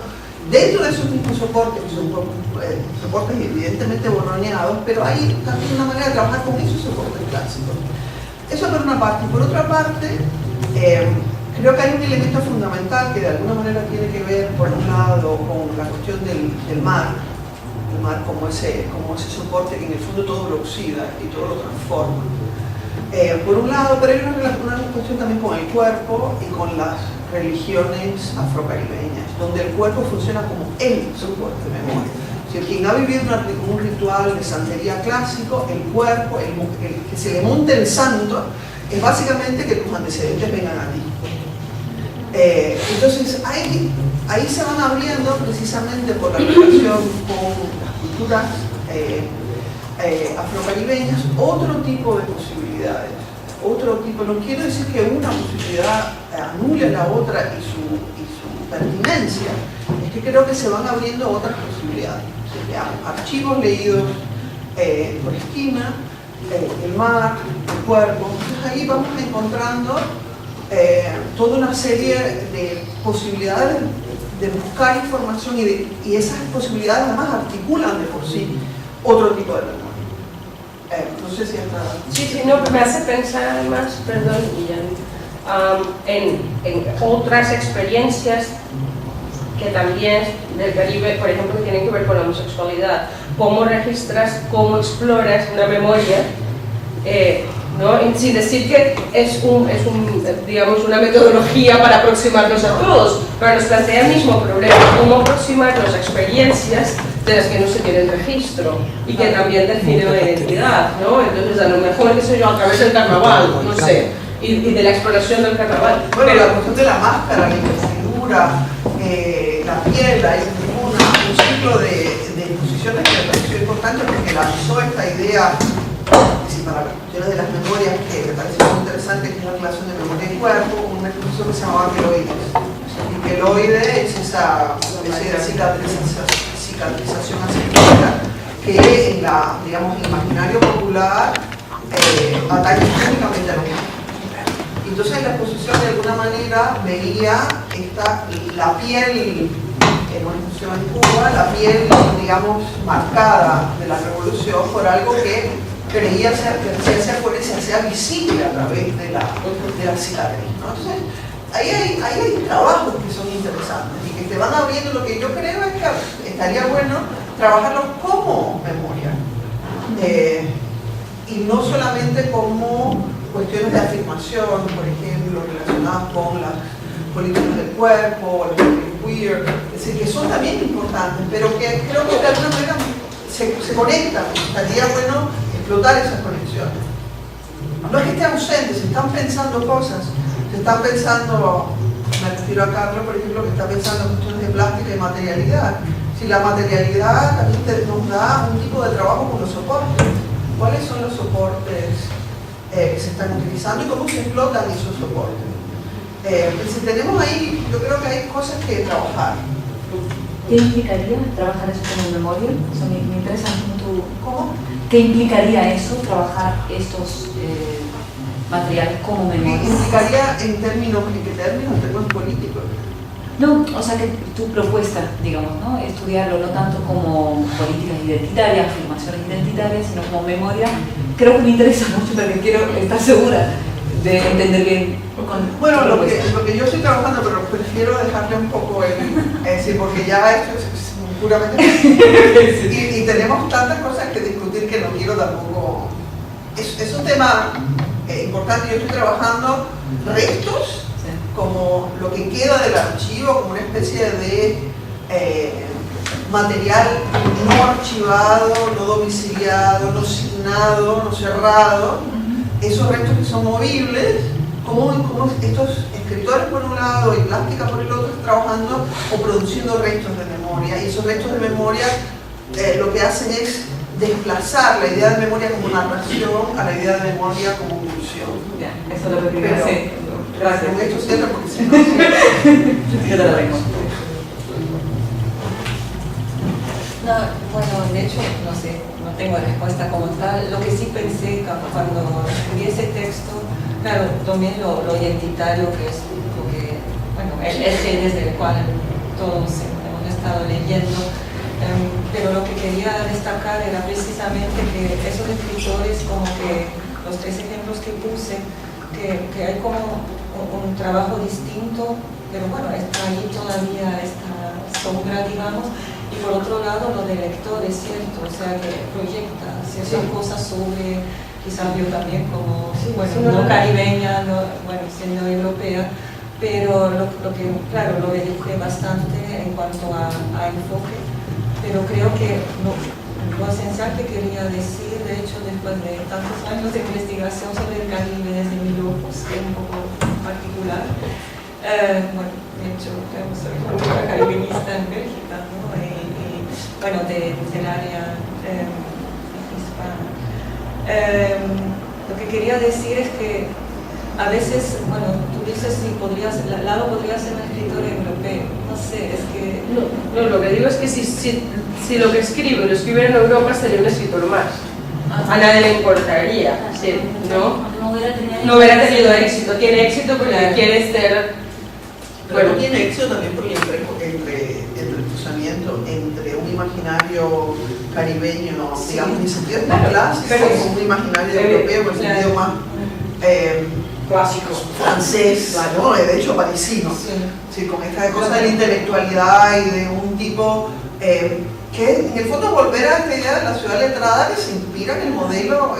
dentro de esos mismos soportes, que son soportes evidentemente borroneados, pero hay también una manera de trabajar con esos soportes clásicos. Eso por una parte. Y por otra parte, creo que hay un elemento fundamental que de alguna manera tiene que ver, por un lado, con la cuestión del mar, el mar como ese soporte que en el fondo todo lo oxida y todo lo transforma. Por un lado, pero hay una cuestión también con el cuerpo y con las religiones afrocaribeñas, donde el cuerpo funciona como el soporte de memoria. Si quien ha vivido un ritual de santería clásico, el cuerpo, el que se le monte el santo, es básicamente que tus antecedentes vengan a ti. Entonces ahí se van abriendo precisamente por la relación con las culturas afrocaribeñas otro tipo de posibilidades, no quiero decir que una posibilidad anule la otra y su pertinencia, es que creo que se van abriendo otras posibilidades, archivos leídos por esquina, el mar, el cuerpo. Entonces ahí vamos encontrando toda una serie de posibilidades de buscar información y esas posibilidades además articulan de por sí otro tipo de memoria. No sé si hasta... Sí, no, me hace pensar además, perdón, en otras experiencias que también del Caribe, por ejemplo, que tienen que ver con la homosexualidad. Cómo registras, cómo exploras una memoria, ¿no? Sin decir que es digamos, una metodología para aproximarnos a todos, pero nos plantea el mismo problema, cómo aproximarnos a experiencias de las que no se tiene registro y que también definen la identidad, ¿no? Entonces, a lo mejor, qué sé yo, a través del carnaval, no sé, y de la exploración del carnaval. Bueno, la cuestión de la máscara, la investidura, la piel, hay un ciclo de posiciones que me pareció importante porque lanzó esta idea, para las cuestiones de las memorias, que me parece muy interesante, que es la relación de memoria y cuerpo, una expresión que se llamaba queloides. Y queloide es esa especie de cicatrización asíncrona que en la, digamos, el imaginario popular atañe únicamente a los niños. Entonces la exposición de alguna manera veía la piel, en una exposición en Cuba, la piel, digamos, marcada de la revolución por algo que creía que se hacía fuera y se hacía visible a través de la cicatriz, ¿no? Entonces, ahí hay trabajos que son interesantes y que te van abriendo. Lo que yo creo es que estaría bueno trabajarlos como memoria y no solamente como cuestiones de afirmación, por ejemplo, relacionadas con las políticas del cuerpo, o el queer, es decir, que son también importantes, pero que creo que de alguna manera se conectan. Estaría bueno explotar esas conexiones. No es que esté ausente, se están pensando cosas, se están pensando, me refiero a Carlos, por ejemplo, que está pensando en cuestiones de plástica y materialidad. Si la materialidad también nos da un tipo de trabajo con los soportes. ¿Cuáles son los soportes que se están utilizando y cómo se explotan esos soportes? Si tenemos ahí, yo creo que hay cosas que trabajar. ¿Qué implicaría trabajar eso como memoria? O sea, me interesa mucho. ¿Cómo? ¿Qué implicaría eso, trabajar estos materiales como memoria? ¿Implicaría en términos políticos? No, o sea que tu propuesta, digamos, ¿no? Estudiarlo no tanto como políticas identitarias, afirmaciones identitarias, sino como memoria, creo que me interesa mucho porque quiero estar segura de entender bien. Bueno, lo que yo estoy trabajando, pero prefiero dejarle un poco decir, porque ya esto es puramente y tenemos tantas cosas que discutir que no quiero tampoco. Es un tema importante. Yo estoy trabajando restos, como lo que queda del archivo, como una especie de material no archivado, no domiciliado, no signado, no cerrado, esos restos que son movibles, como estos escritores por un lado y plástica por el otro están trabajando o produciendo restos de memoria, y esos restos de memoria lo que hacen es desplazar la idea de memoria como narración a la idea de memoria como pulsión. Eso es lo que quería decir. Gracias. Con esto cierro porque si no... Yo te lo tengo. No, bueno, de hecho, no sé, no tengo respuesta como tal. Lo que sí pensé cuando escribí ese texto, claro, tomé lo identitario, que es lo que, bueno, el eje desde el cual todos hemos estado leyendo, pero lo que quería destacar era precisamente que esos escritores, como que los tres ejemplos que puse, que hay como un trabajo distinto, pero bueno, está ahí todavía esta sombra, digamos, y por otro lado lo del lector es cierto, o sea que proyecta ciertas cosas sobre, quizás yo también como, bueno, no caribeña, bueno, siendo europea, pero lo que, claro, lo reduje bastante en cuanto a enfoque, pero creo que lo esencial que quería decir, de hecho, después de tantos años de investigación sobre el Caribe desde mis ojos, que es un poco particular, bueno, de hecho, soy una caribeñista en Bélgica, ¿no? Y bueno, del área hispana. Lo que quería decir es que a veces, bueno, tú dices si Lalo podría ser un escritor europeo, no sé, es que... No, lo que digo es que si lo que escribe lo escribiera en Europa sería un escritor más. A nadie le importaría, ¿sí? No hubiera tenido éxito. Tiene éxito porque quiere ser... Bueno, tiene éxito también porque entre el cruzamiento entre un imaginario caribeño, digamos, en sentido clásico, con un imaginario europeo, en sentido más clásico, francés, ¿no? De hecho parisino, sí, con esta cosa de la intelectualidad y de un tipo que en el fondo volver a esta idea de la ciudad letrada que se inspira en el modelo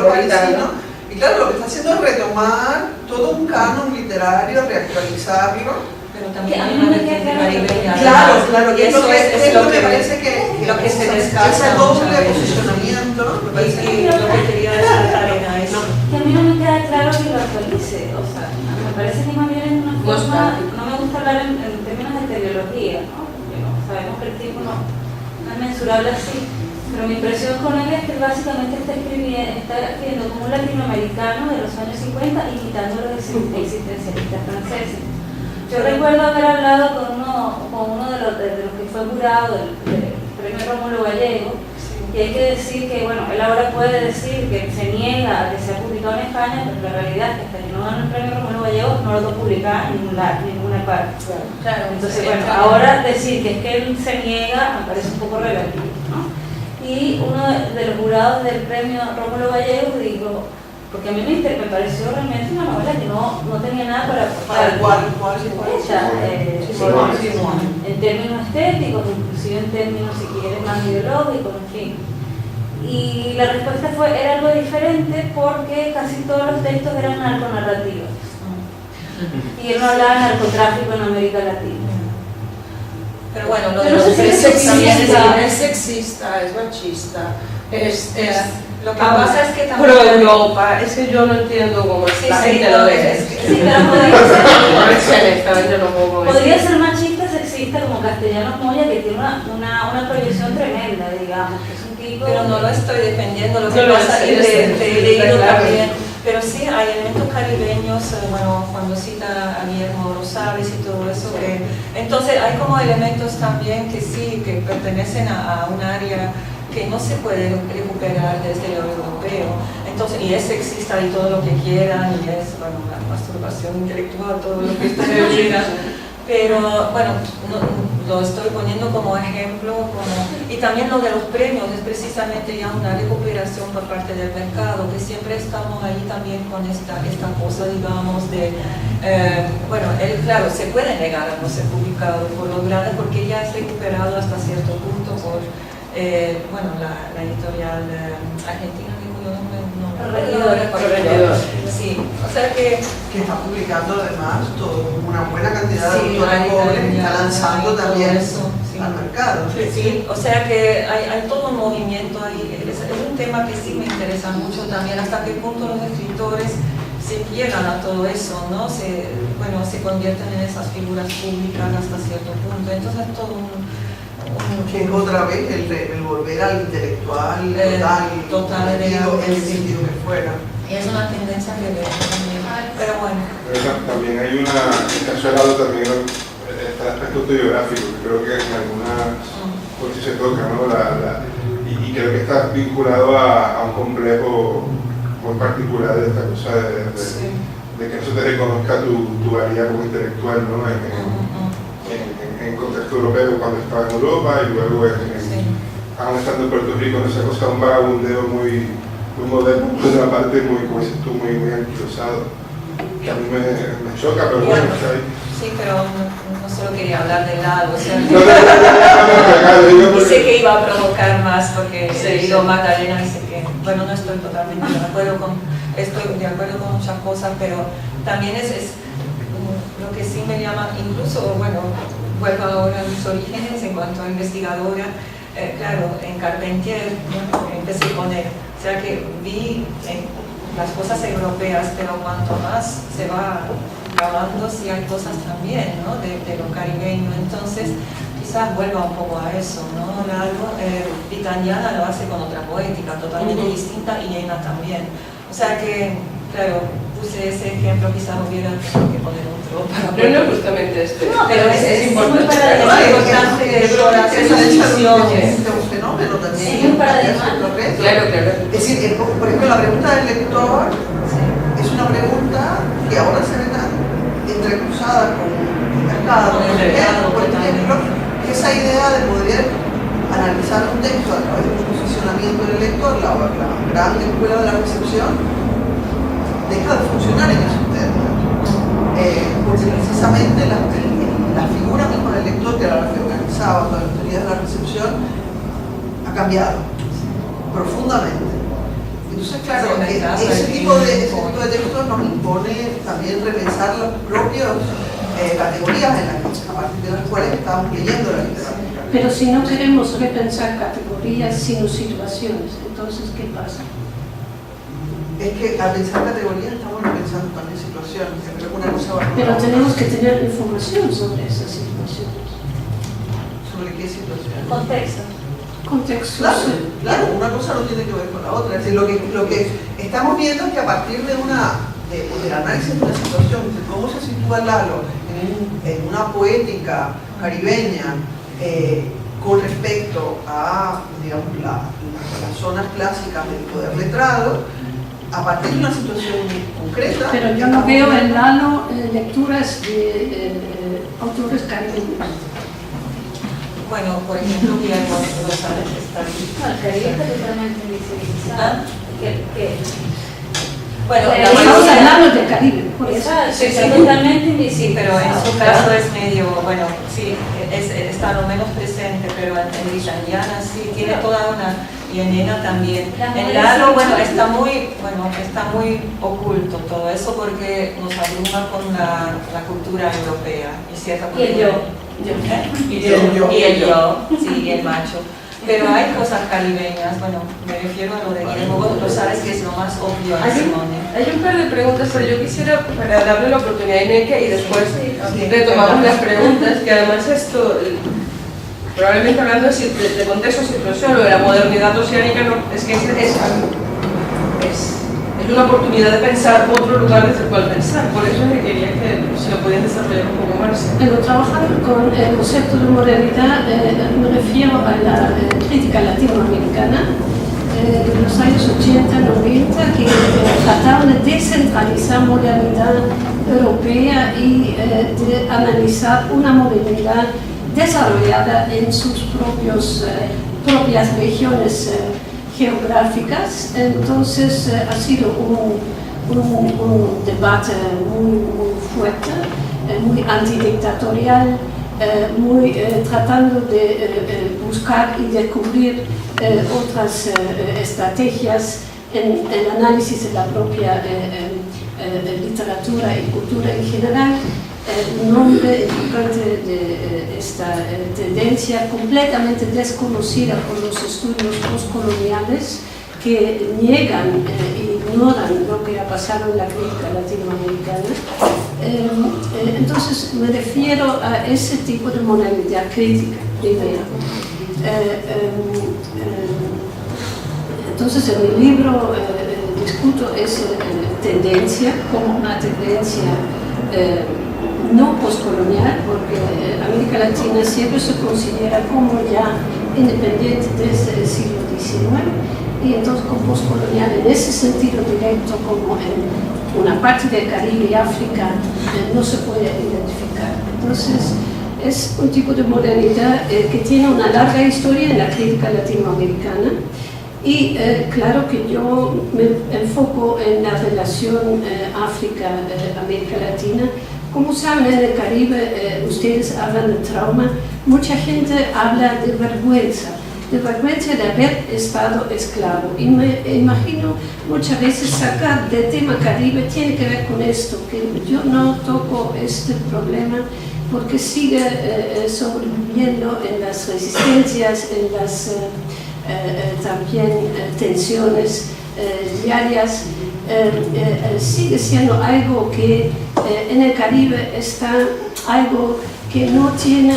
parisino. Y claro, lo que está haciendo es retomar todo un canon literario, reactualizarlo. Pero también hay una vertiente caribeña. Claro, y eso es lo que parece que lo que se descarta. Ese doble posicionamiento, me parece y lo que quería destacar era eso. Que a mí no me queda claro que lo actualice, o sea, me parece que más bien es una forma, no me gusta hablar en términos de teleología, ¿no? Porque sabemos que el tiempo no es mensurable así. Pero mi impresión con él es que básicamente está escribiendo como un latinoamericano de los años 50 imitando a los existencialistas franceses. Yo recuerdo haber hablado con uno de los que fue jurado del premio Rómulo Gallego, y hay que decir que, bueno, él ahora puede decir que se niega a que sea publicado en España, pero la realidad es que hasta que no ganó el premio Rómulo Gallego no lo publica en ninguna parte. Claro, entonces, bueno, ahora decir que es que él se niega me parece un poco relativo, ¿no? Y uno de los jurados del premio Rómulo Gallego dijo, porque a mí me pareció realmente una novela que no tenía nada para ella, en términos estéticos, inclusive en términos, si quieres, más ideológicos, en fin. Y la respuesta era algo diferente porque casi todos los textos eran narconarrativos. Y él no hablaba de narcotráfico en América Latina. Pero bueno, lo de Pero los no sé si precios también Es sexista, es machista, es lo que pasa es que también... pro Europa, es que yo no entiendo cómo Sí, la sí, gente no, lo es ve. que- Sí, pero podría ser Podría machista, sexista como Castellanos Moya, que tiene una proyección tremenda, digamos, que es un tipo... Pero no lo estoy defendiendo, lo que No lo pasa sé, es que te he leído claro. también. Pero sí, hay elementos caribeños, bueno, cuando cita a Guillermo Rosales y todo eso, que entonces hay como elementos también que sí, que pertenecen a un área que no se puede recuperar desde lo europeo. Entonces, y es sexista y todo lo que quieran, y es, bueno, una masturbación intelectual, todo lo que ustedes digan. Pero, bueno, lo estoy poniendo como ejemplo, y también lo de los premios es precisamente ya una recuperación por parte del mercado, que siempre estamos ahí también con esta cosa, digamos, de, bueno, él, claro, se puede negar a no ser publicado por los grandes, porque ya es recuperado hasta cierto punto por, bueno, la editorial argentina, que cuyo nombre no Corregidor. Sí, o sea que está publicando además una buena cantidad de sí, autores jóvenes que está lanzando todo también eso, sí. al mercado. Sí, o sea que hay todo un movimiento ahí. Es un tema que sí me interesa mucho también, hasta qué punto los escritores se pliegan a todo eso, ¿no? Bueno, se convierten en esas figuras públicas hasta cierto punto. Entonces todo Que es otra vez el volver al intelectual total, comprometido, en el sentido que fuera. es una tendencia que veo también. Pero bueno. También hay en el caso de Lalo también está el aspecto autobiográfico, que creo que en algunas cosas se toca, ¿no? Y creo que está vinculado a un complejo muy particular de esta cosa de que no se te reconozca tu valía como intelectual, ¿no? En contexto europeo, cuando estaba en Europa, y luego aún estando en Puerto Rico, en esa cosa, un vagabundeo muy moderno, por una parte muy, como dices tú, muy anquilosado, que a mí me choca, pero bueno, está ahí. Sí, pero no solo quería hablar de Lalo, o sea, No, y sé que iba a provocar más porque he leído Magdalena y sé que, bueno, no estoy totalmente de acuerdo con muchas cosas, pero también es lo que sí me llama, incluso, bueno, vuelvo ahora a mis orígenes en cuanto a investigadora, claro, en Carpentier, ¿no? Empecé con él, o sea que vi las cosas europeas, pero cuanto más se va grabando, sí hay cosas también, ¿no? de lo caribeño, entonces quizás vuelva un poco a eso, ¿no? Lalo, Pitaniana lo hace con otra poética totalmente distinta, y Ena también, o sea que, claro, puse ese ejemplo, quizás hubiera que poner otro para Pero no justamente este. No, pero es importante. muy importante esas decisiones. Es un fenómeno también. Sí, un paradigma. Claro. Es decir, por ejemplo, la pregunta del lector es una pregunta que ahora se ve entrecruzada con el mercado, por ejemplo, que esa idea de poder analizar un texto a través de un posicionamiento del lector, la gran escuela de la recepción, deja de funcionar en esos términos. Porque precisamente la figura misma del lector, que era la que organizaba todas las teorías de la recepción, ha cambiado profundamente. Entonces, claro, ese tipo de textos nos impone también repensar las propias categorías a partir de las cuales estamos leyendo la literatura. Pero si no queremos repensar categorías sino situaciones, entonces ¿qué pasa? Es que al pensar categorías estamos pensando también situaciones. Creo que una cosa va. Pero tenemos que tener información sobre esas situaciones. ¿Sobre qué situaciones? Contexto. Contextos. Claro, una cosa no tiene que ver con la otra. Es decir, lo que estamos viendo es que a partir del análisis de una situación, de cómo se sitúa Lalo en una poética caribeña con respecto a, digamos, las zonas clásicas del poder letrado, a partir de una situación concreta. Pero yo no veo en Lalo lecturas de autores caribeños. Bueno, por ejemplo, Guillermo Rosales está aquí. No, el Caribe está totalmente invisibilizado. Bueno, la Estamos mayoría- hablando del Caribe, por eso. Exacto, Sí, está sí. totalmente invisible. Sí, pero en su caso es medio, bueno, sí, está lo menos presente, pero en Vitaniana sí tiene toda una y en ENA también. En Lalo, está muy oculto todo eso porque nos abruma con la cultura europea y cierta Y el yo. Y el yo, sí, y el macho. Pero hay cosas caribeñas, me refiero a lo de Guillermo, vos lo sabes que es lo más obvio en Simone. Hay un par de preguntas, pero yo quisiera, para darle la oportunidad a Ineke y después retomamos las preguntas, que además esto, probablemente hablando de contexto situación, lo de la modernidad oceánica, es que es una oportunidad de pensar otro lugar desde el cual pensar, por eso me quería que se lo podían desarrollar un poco más. Pero trabajando con el concepto de modernidad me refiero a la crítica latinoamericana de los años 80, 90, que trataban de descentralizar modernidad europea y de analizar una modernidad desarrollada en sus propias regiones geográficas. Entonces ha sido un debate muy fuerte, muy antidictatorial, tratando de buscar y descubrir otras estrategias en el análisis de la propia literatura y cultura en general. Un nombre importante de esta tendencia completamente desconocida por los estudios postcoloniales que niegan e ignoran lo que ha pasado en la crítica latinoamericana. Entonces me refiero a ese tipo de modalidad crítica primero. Entonces en mi libro discuto esa tendencia como una tendencia no postcolonial, porque América Latina siempre se considera como ya independiente desde el siglo XIX, y entonces con postcolonial en ese sentido directo, como en una parte del Caribe y África, no se puede identificar. Entonces es un tipo de modernidad que tiene una larga historia en la crítica latinoamericana. Y claro que yo me enfoco en la relación África-América Latina. Como saben, en el Caribe ustedes hablan de trauma, mucha gente habla de vergüenza de haber estado esclavo. Y me imagino muchas veces sacar del tema Caribe tiene que ver con esto, que yo no toco este problema porque sigue sobreviviendo en las resistencias, en las también tensiones diarias, sigue siendo algo que en el Caribe está algo que no tiene,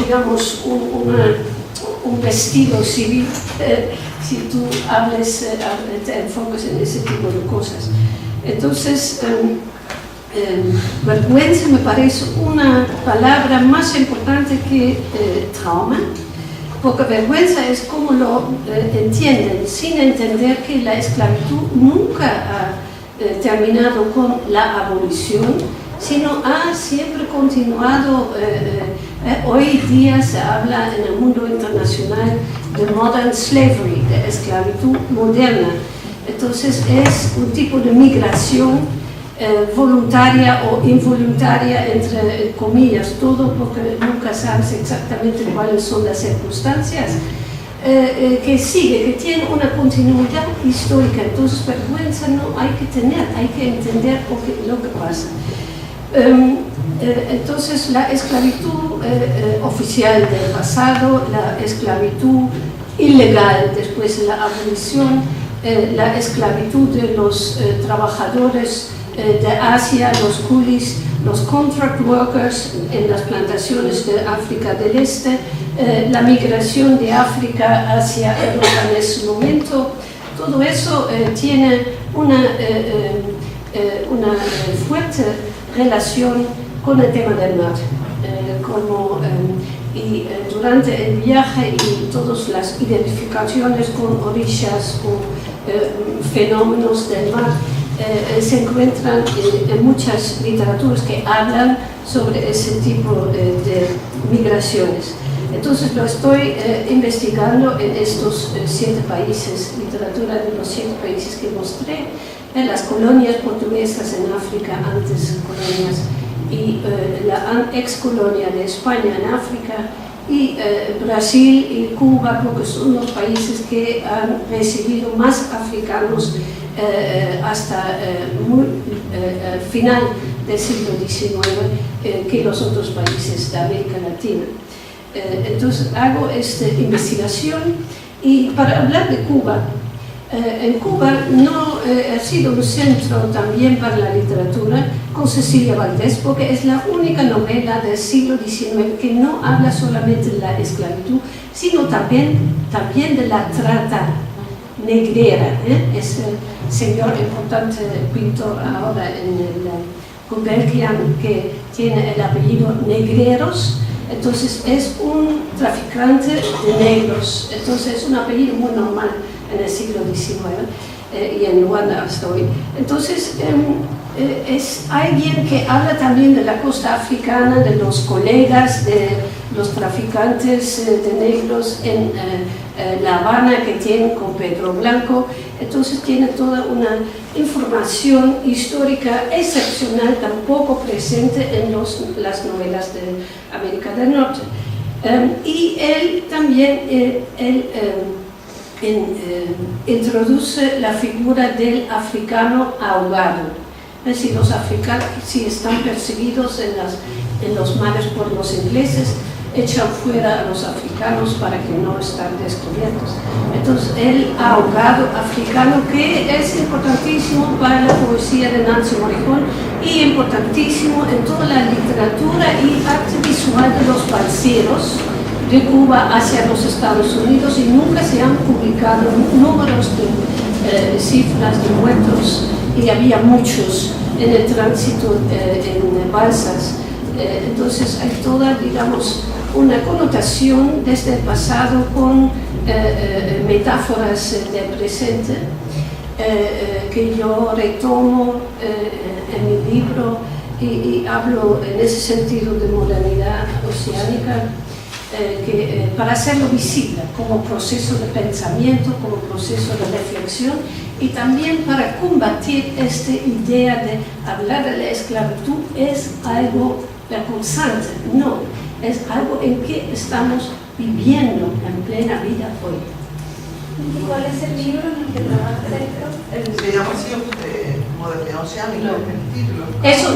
digamos, un vestido civil, si tú te enfocas en ese tipo de cosas. Entonces, vergüenza me parece una palabra más importante que trauma, porque vergüenza es como lo entienden, sin entender que la esclavitud nunca ha terminado con la abolición, sino ha siempre continuado. Hoy día se habla en el mundo internacional de modern slavery, de esclavitud moderna. Entonces es un tipo de migración voluntaria o involuntaria, entre comillas, todo porque nunca sabes exactamente cuáles son las circunstancias, que sigue, que tiene una continuidad histórica. Entonces vergüenza no hay que tener, hay que entender lo que pasa. Entonces la esclavitud oficial del pasado, la esclavitud ilegal después de la abolición, la esclavitud de los trabajadores de Asia, los coolies, los contract workers en las plantaciones de África del Este, la migración de África hacia Europa en ese momento, todo eso tiene una fuerte relación con el tema del mar. Durante el viaje y todas las identificaciones con orillas, con fenómenos del mar, se encuentran en muchas literaturas que hablan sobre ese tipo de migraciones. Entonces lo estoy investigando en estos 7 países, literatura de los 7 países que mostré, en las colonias portuguesas en África, antes colonias, y la ex colonia de España en África, y Brasil y Cuba, porque son los países que han recibido más africanos hasta el final del siglo XIX que los otros países de América Latina. Entonces hago esta investigación y para hablar de Cuba, en Cuba no ha sido un centro también para la literatura con Cecilia Valdés, porque es la única novela del siglo XIX que no habla solamente de la esclavitud, sino también de la trata negrera. Es el señor importante pintor ahora en el Gulbenkian que tiene el apellido Negreros. Entonces es un traficante de negros, entonces es un apellido muy normal en el siglo XIX y en Luanda hasta hoy. Entonces es alguien que habla también de la costa africana, de los colegas, de los traficantes de negros en La Habana que tienen con Pedro Blanco. Entonces tiene toda una información histórica excepcional, tampoco presente en las novelas de América del Norte. Y él también introduce la figura del africano ahogado. Es decir, los africanos, si están perseguidos en los mares por los ingleses, echan fuera a los africanos para que no estén descubiertos. Entonces, el ahogado africano, que es importantísimo para la poesía de Nancy Morejón y importantísimo en toda la literatura y arte visual de los balseros de Cuba hacia los Estados Unidos, y nunca se han publicado números de cifras de muertos, y había muchos en el tránsito en balsas. Entonces hay toda, digamos, una connotación desde el pasado con metáforas del presente que yo retomo en mi libro y hablo en ese sentido de modernidad oceánica, para hacerlo visible como proceso de pensamiento, como proceso de reflexión, y también para combatir esta idea de hablar de la esclavitud es algo constante, no, es algo en que estamos viviendo en plena vida hoy. ¿Y cuál es el libro en el que trabajas? Se llama así, Modernidad Oceánica, el título. Eso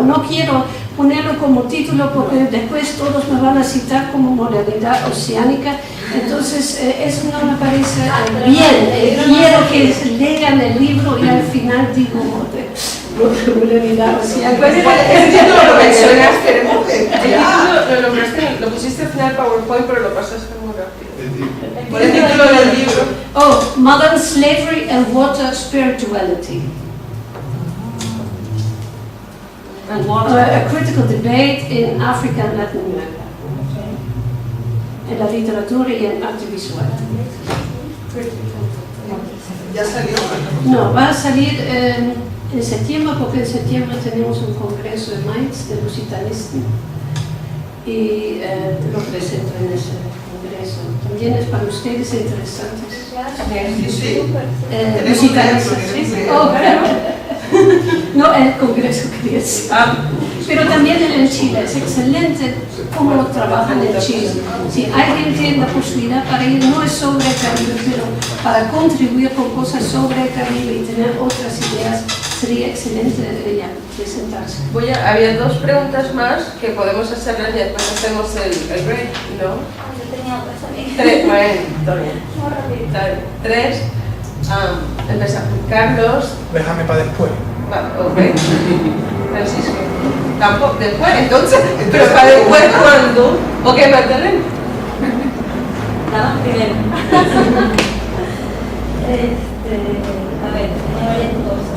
no quiero ponerlo como título porque después todos me van a citar como Modernidad Oceánica, entonces eso no me parece bien. Quiero que lean el libro y al final digo Modernidad Oceánica. El título lo mencionas, queremos que lo nombraste, lo pusiste al final PowerPoint, pero lo pasaste muy rápido. ¿Cuál es el título del libro? Oh, Modern Slavery and Water Spirituality. And water, a critical debate in Africa and Latin America. En la literatura y en arte visual. ¿Ya salió? No, va a salir en septiembre, porque en septiembre tenemos un congreso en Mainz de Lusitanismo y lo presento en ese congreso. También es para ustedes interesantes. Sí. Lusitanismo. Oh, no el congreso quería decir. Pero también en Chile, es excelente cómo trabajan en Chile. Si alguien tiene la posibilidad para ir, no es sobre el Caribe, pero para contribuir con cosas sobre el Caribe y tener otras ideas, sería excelente presentarse. Había dos preguntas más que podemos hacerlas y después hacemos el break, ¿no? Yo tenía otras también. Muy rápido. Tres. Empezamos. Carlos. Déjame para después. Francisco. Tampoco, después, entonces, pero para después, ¿cuándo? ¿O qué, Magdalena? Nada, primero. A ver, tenía varias cosas.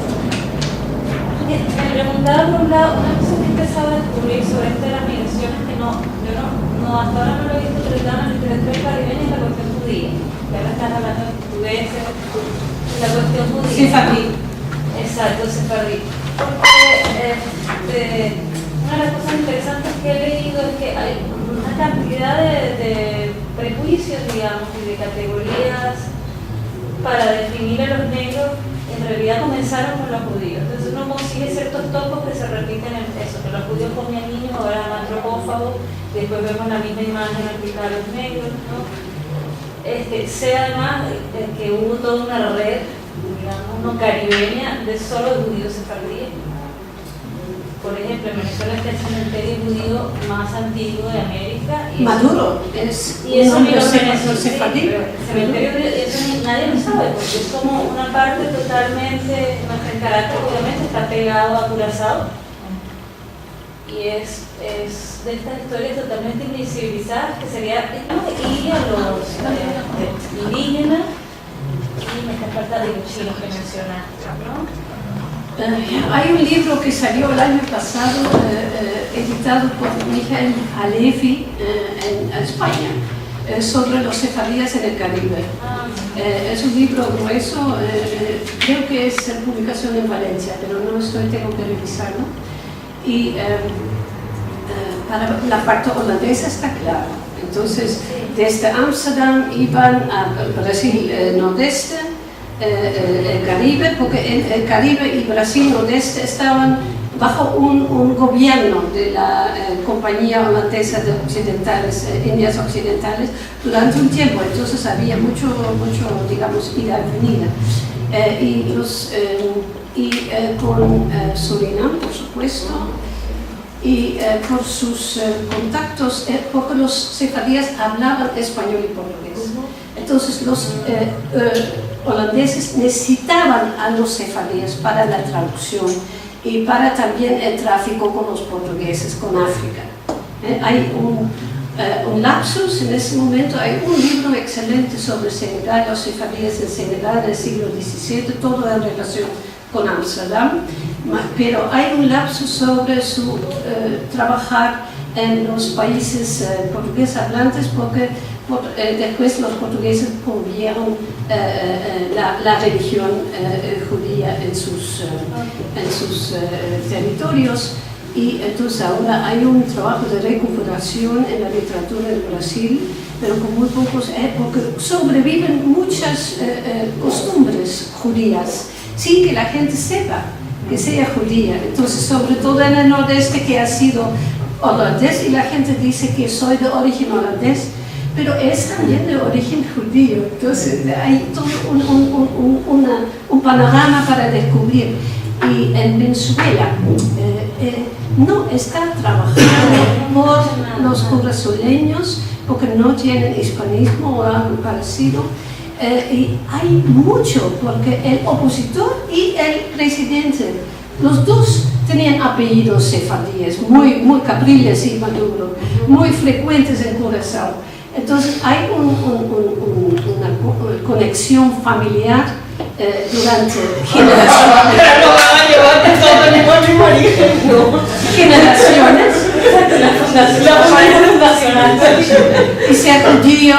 Me preguntaba por un lado, una cosa que empezaba a descubrir sobre esto de las migraciones, que yo hasta ahora no lo he visto tratado en la literatura caribeña, es la cuestión judía. Que ahora estás hablando de portugués, la cuestión judía. Sefardí. Exacto, sefardí. Porque una de las cosas interesantes que he leído es que hay una cantidad de prejuicios, digamos, y de categorías para definir a los negros en en realidad comenzaron con los judíos. Entonces uno consigue ciertos topos que se repiten en eso, que los judíos comían niños, ahora eran antropófagos, después vemos la misma imagen aplicada a los negros, ¿no? Sé además que hubo toda una red, digamos, no caribeña, de solo judíos sefardíes. Por ejemplo, en Venezuela está el cementerio judío más antiguo de América. Maduro es y eso un ni los venezolanos sefardí. el cementerio eso nadie lo sabe, porque es como una parte totalmente, nuestro carácter obviamente está pegado a Curazao. Y es de estas historias totalmente invisibilizadas que sería ir a los indígenas y me está faltando los chinos que mencionaste, ¿no? Hay un libro que salió el año pasado, editado por Mijael Halevi en España, sobre los sefardíes en el Caribe. Es un libro grueso, creo que es publicación en Valencia, pero tengo que revisarlo. Y para la parte holandesa está claro. Entonces, desde Ámsterdam iban a Brasil nordeste, el Caribe, porque el Caribe y Brasil nordeste estaban bajo un gobierno de la compañía holandesa de occidentales, Indias Occidentales, durante un tiempo. Entonces había mucho digamos, ida y venida. Con Surinam, por supuesto, y por sus contactos, porque los sefardíes hablaban español y portugués. Entonces los holandeses necesitaban a los sefardíes para la traducción y para también el tráfico con los portugueses, con África. Hay un lapsus en ese momento, hay un libro excelente sobre Senegal, los sefardíes en Senegal del siglo XVII, todo en relación con Ámsterdam, pero hay un lapsus sobre su trabajar en los países portugueses hablantes, porque después los portugueses promovieron la religión judía en sus territorios, y entonces ahora hay un trabajo de recuperación en la literatura del Brasil, pero con muy pocos, porque sobreviven muchas costumbres judías sin que la gente sepa que sea judía. Entonces, sobre todo en el nordeste, que ha sido holandés, y la gente dice que soy de origen holandés, pero es también de origen judío. Entonces hay todo un panorama para descubrir. Y en Venezuela no está trabajando por los curazoleños, porque no tienen hispanismo o algo parecido. Y hay mucho, porque el opositor y el presidente, los dos tenían apellidos sefardíes, muy Capriles y Maduro, muy frecuentes en Curazao. Entonces hay una conexión familiar durante generaciones. Pero no van a llevarte todo el mismo origen, ¿no? Generaciones. La fundacional. Y ser judío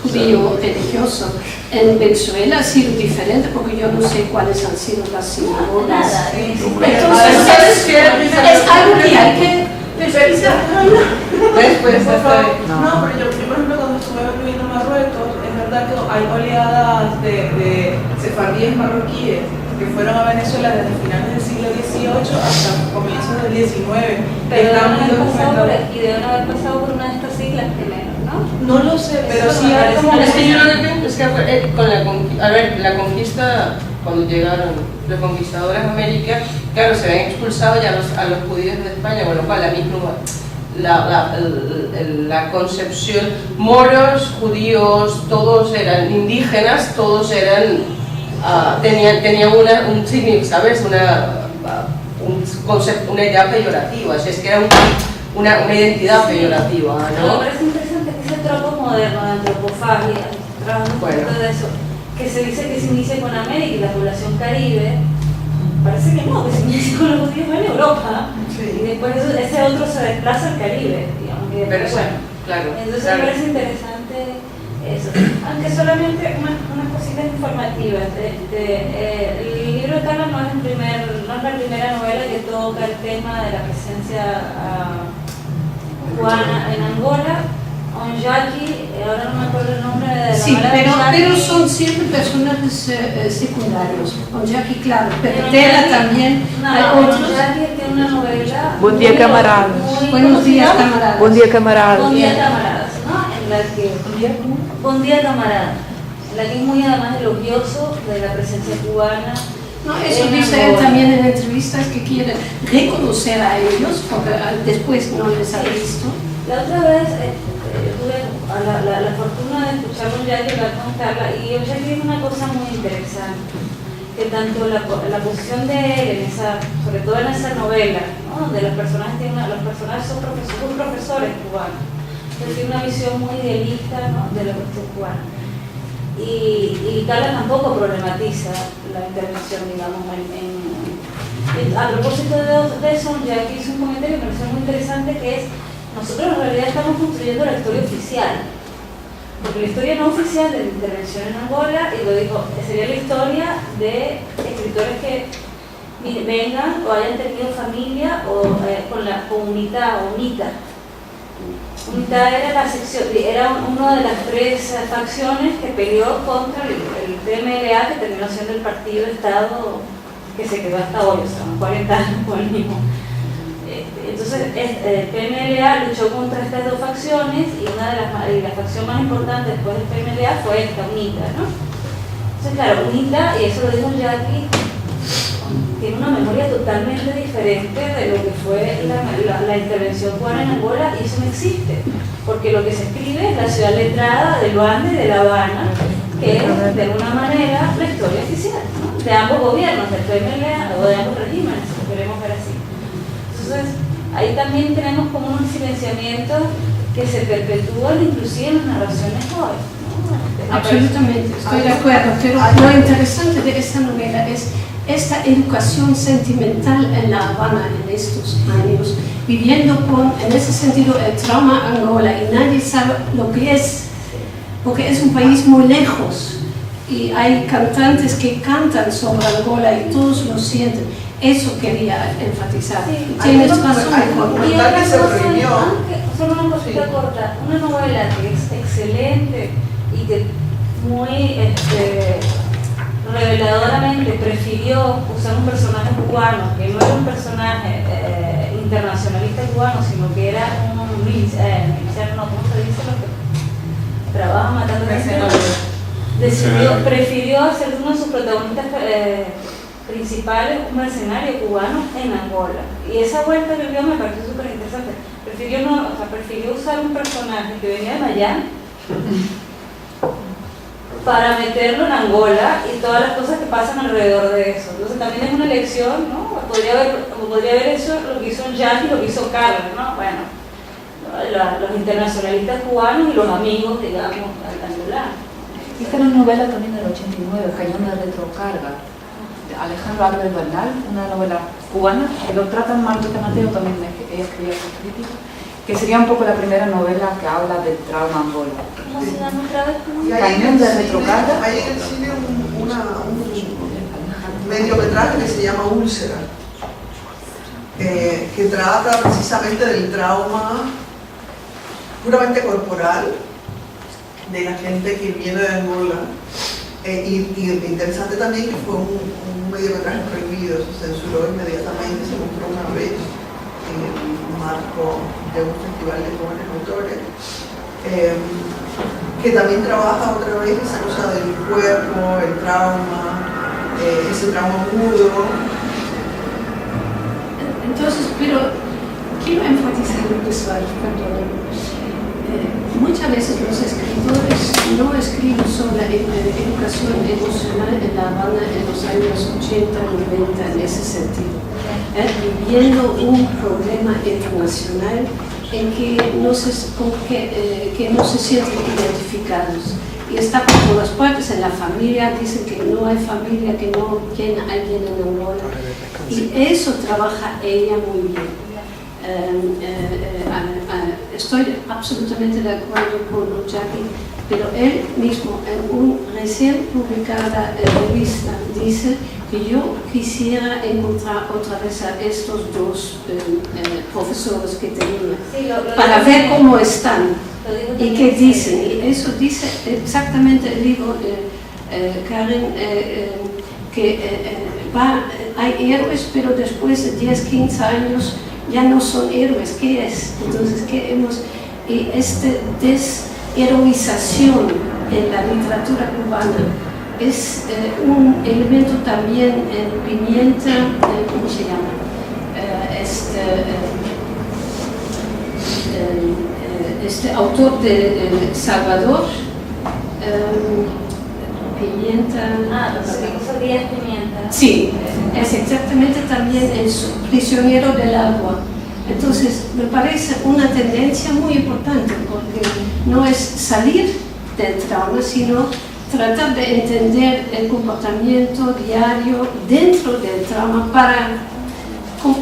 judío religioso en Venezuela ha sido diferente, porque yo no sé cuáles han sido las sinagogas. Entonces es algo que hay que perfeccionar. Después, no, pero yo, por ejemplo, cuando estuve viviendo en Marruecos, es verdad que hay oleadas de sefardíes marroquíes que fueron a Venezuela desde finales del siglo XVIII hasta comienzos del XIX. Pero y deben haber pasado por una de estas siglas primero, ¿no? No lo sé, pero sí hay como... Es que yo lo que pienso es que con la conquista, cuando llegaron los conquistadores a América, claro, se habían expulsado ya a los judíos de España, con lo cual la concepción, moros, judíos, todos eran indígenas, todos eran, tenían un significado, ¿sabes? Un concepto, una idea peyorativa, es que era una identidad peyorativa, ¿no? Me parece interesante que ese tropo moderno de antropofagia, trabajando de eso, que se dice que se inicia con América y la población caribe. Parece que no, que se inicia con los judíos en Europa, y después ese otro se desplaza al Caribe, digamos. Pero bueno, claro. Entonces me parece interesante eso. Aunque solamente unas cositas informativas. El libro de Carla no es la primera novela que toca el tema de la presencia cubana en Angola, Onyaki, ahora no me acuerdo el nombre de la Sí, novela de Onyaki. pero son siempre personajes secundarios. Onyaki, claro, Pertela también, hay otros. Onyaki tiene una novela. Buen día, camaradas. Buenos días, camaradas. Buen día, camaradas. Buen día, camaradas, ¿no? En la que. Buen día, camaradas. En la que es muy además elogioso de la presencia cubana. No, eso dice él también en entrevistas que quiere reconocer a ellos, porque después no les ha visto. La otra vez tuve la fortuna de escuchar a Onyaki hablar con Carla, y Onyaki tiene una cosa muy interesante, que tanto la posición de él, en esa, sobre todo en esa novela, ¿no? Donde los personajes son profesores cubanos, él tiene una visión muy idealista, ¿no? De la cuestión cubana. Y Carla tampoco problematiza la intervención, digamos, a propósito de eso, Onyaki hizo un comentario que me pareció muy interesante, que es: nosotros en realidad estamos construyendo la historia oficial, porque la historia no oficial de la intervención en Angola, y lo dijo, sería la historia de escritores que vengan o hayan tenido familia o con la comunidad o UNITA. UNITA era la sección, era una de las tres facciones que peleó contra el PMLA, que terminó siendo el partido de Estado que se quedó hasta hoy, o sea, 40 años con el mismo. Entonces, el PMLA luchó contra estas dos facciones, y la facción más importante después del PMLA fue esta, UNITA, ¿no? Entonces, claro, UNITA, y eso lo dijo Onyaki, tiene una memoria totalmente diferente de lo que fue la intervención cubana en Angola, y eso no existe, porque lo que se escribe es la ciudad letrada de Luanda y de La Habana, que es de alguna manera la historia oficial, ¿no? De ambos gobiernos, del PMLA o de ambos regímenes, si lo queremos ver así. Entonces, ahí también tenemos como un silenciamiento que se perpetúa inclusive en las narraciones hoy, ¿no? Absolutamente, estoy de acuerdo, pero lo interesante de esta novela es esta educación sentimental en La Habana en estos años, viviendo en ese sentido, el trauma Angola, y nadie sabe lo que es, porque es un país muy lejos, y hay cantantes que cantan sobre Angola y todos lo sienten. Eso quería enfatizar. Sí, tienes razón. Y otra cosa, solo una cosita corta, una novela que es excelente y que muy reveladoramente prefirió usar un personaje cubano, que no era un personaje internacionalista cubano, sino que era un miliciano, no, ¿cómo se dice? Lo que trabaja matando gente. Prefirió hacer uno de sus protagonistas principales un mercenario cubano en Angola, y esa vuelta que vio me pareció súper interesante. Prefirió usar un personaje que venía de Miami para meterlo en Angola y todas las cosas que pasan alrededor de eso. Entonces también es una elección, ¿no? Podría haber hecho lo que hizo Onyaki y lo que hizo Carla, ¿no? Bueno, los internacionalistas cubanos y los amigos, digamos, angolanos. Esta era una novela también del 89, Cañón de Retrocarga, de Alejandro Álvarez Bernal, una novela cubana, que lo tratan Marta Mateo, también ella escribía su crítica, que sería un poco la primera novela que habla del trauma Angola. ¿Cómo se llama otra vez? Cañón de Retrocarga. Hay en el cine un mediometraje que se llama Úlcera, que trata precisamente del trauma puramente corporal de la gente que viene de Angola. Y interesante también que fue un mediometraje prohibido, se censuró inmediatamente, se mostró una vez en el marco de un festival de jóvenes autores, que también trabaja otra vez esa cosa del cuerpo, el trauma, ese trauma agudo. Entonces, pero quiero enfatizar lo que Suárez, muchas veces los escritores no escriben sobre la educación emocional en La Habana en los años 80, 90, en ese sentido, viviendo un problema internacional en que no se sienten identificados. Y está por todas partes, en la familia, dicen que no hay familia, que no tiene alguien en Angola. Y eso trabaja ella muy bien. Estoy absolutamente de acuerdo con Onyaki, pero él mismo en una recién publicada revista dice que yo quisiera encontrar otra vez a estos dos profesores que tenía, para ver cómo están. ¿Y qué dicen? Y eso dice exactamente el libro de Karen, que hay héroes, pero después de 10, 15 años ya no son héroes. ¿Qué es? Entonces, ¿qué hemos? Y esta desheroización en la literatura cubana es un elemento también en Pimienta, ¿cómo se llama? Este autor de Salvador, Pimienta. Los amigos Díaz Pimienta. Sí, es exactamente también el prisionero del agua. Entonces, me parece una tendencia muy importante, porque no es salir del trauma, sino tratar de entender el comportamiento diario dentro del trauma para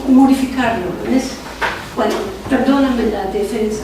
modificarlo. ¿Ves? Bueno, perdóname la defensa.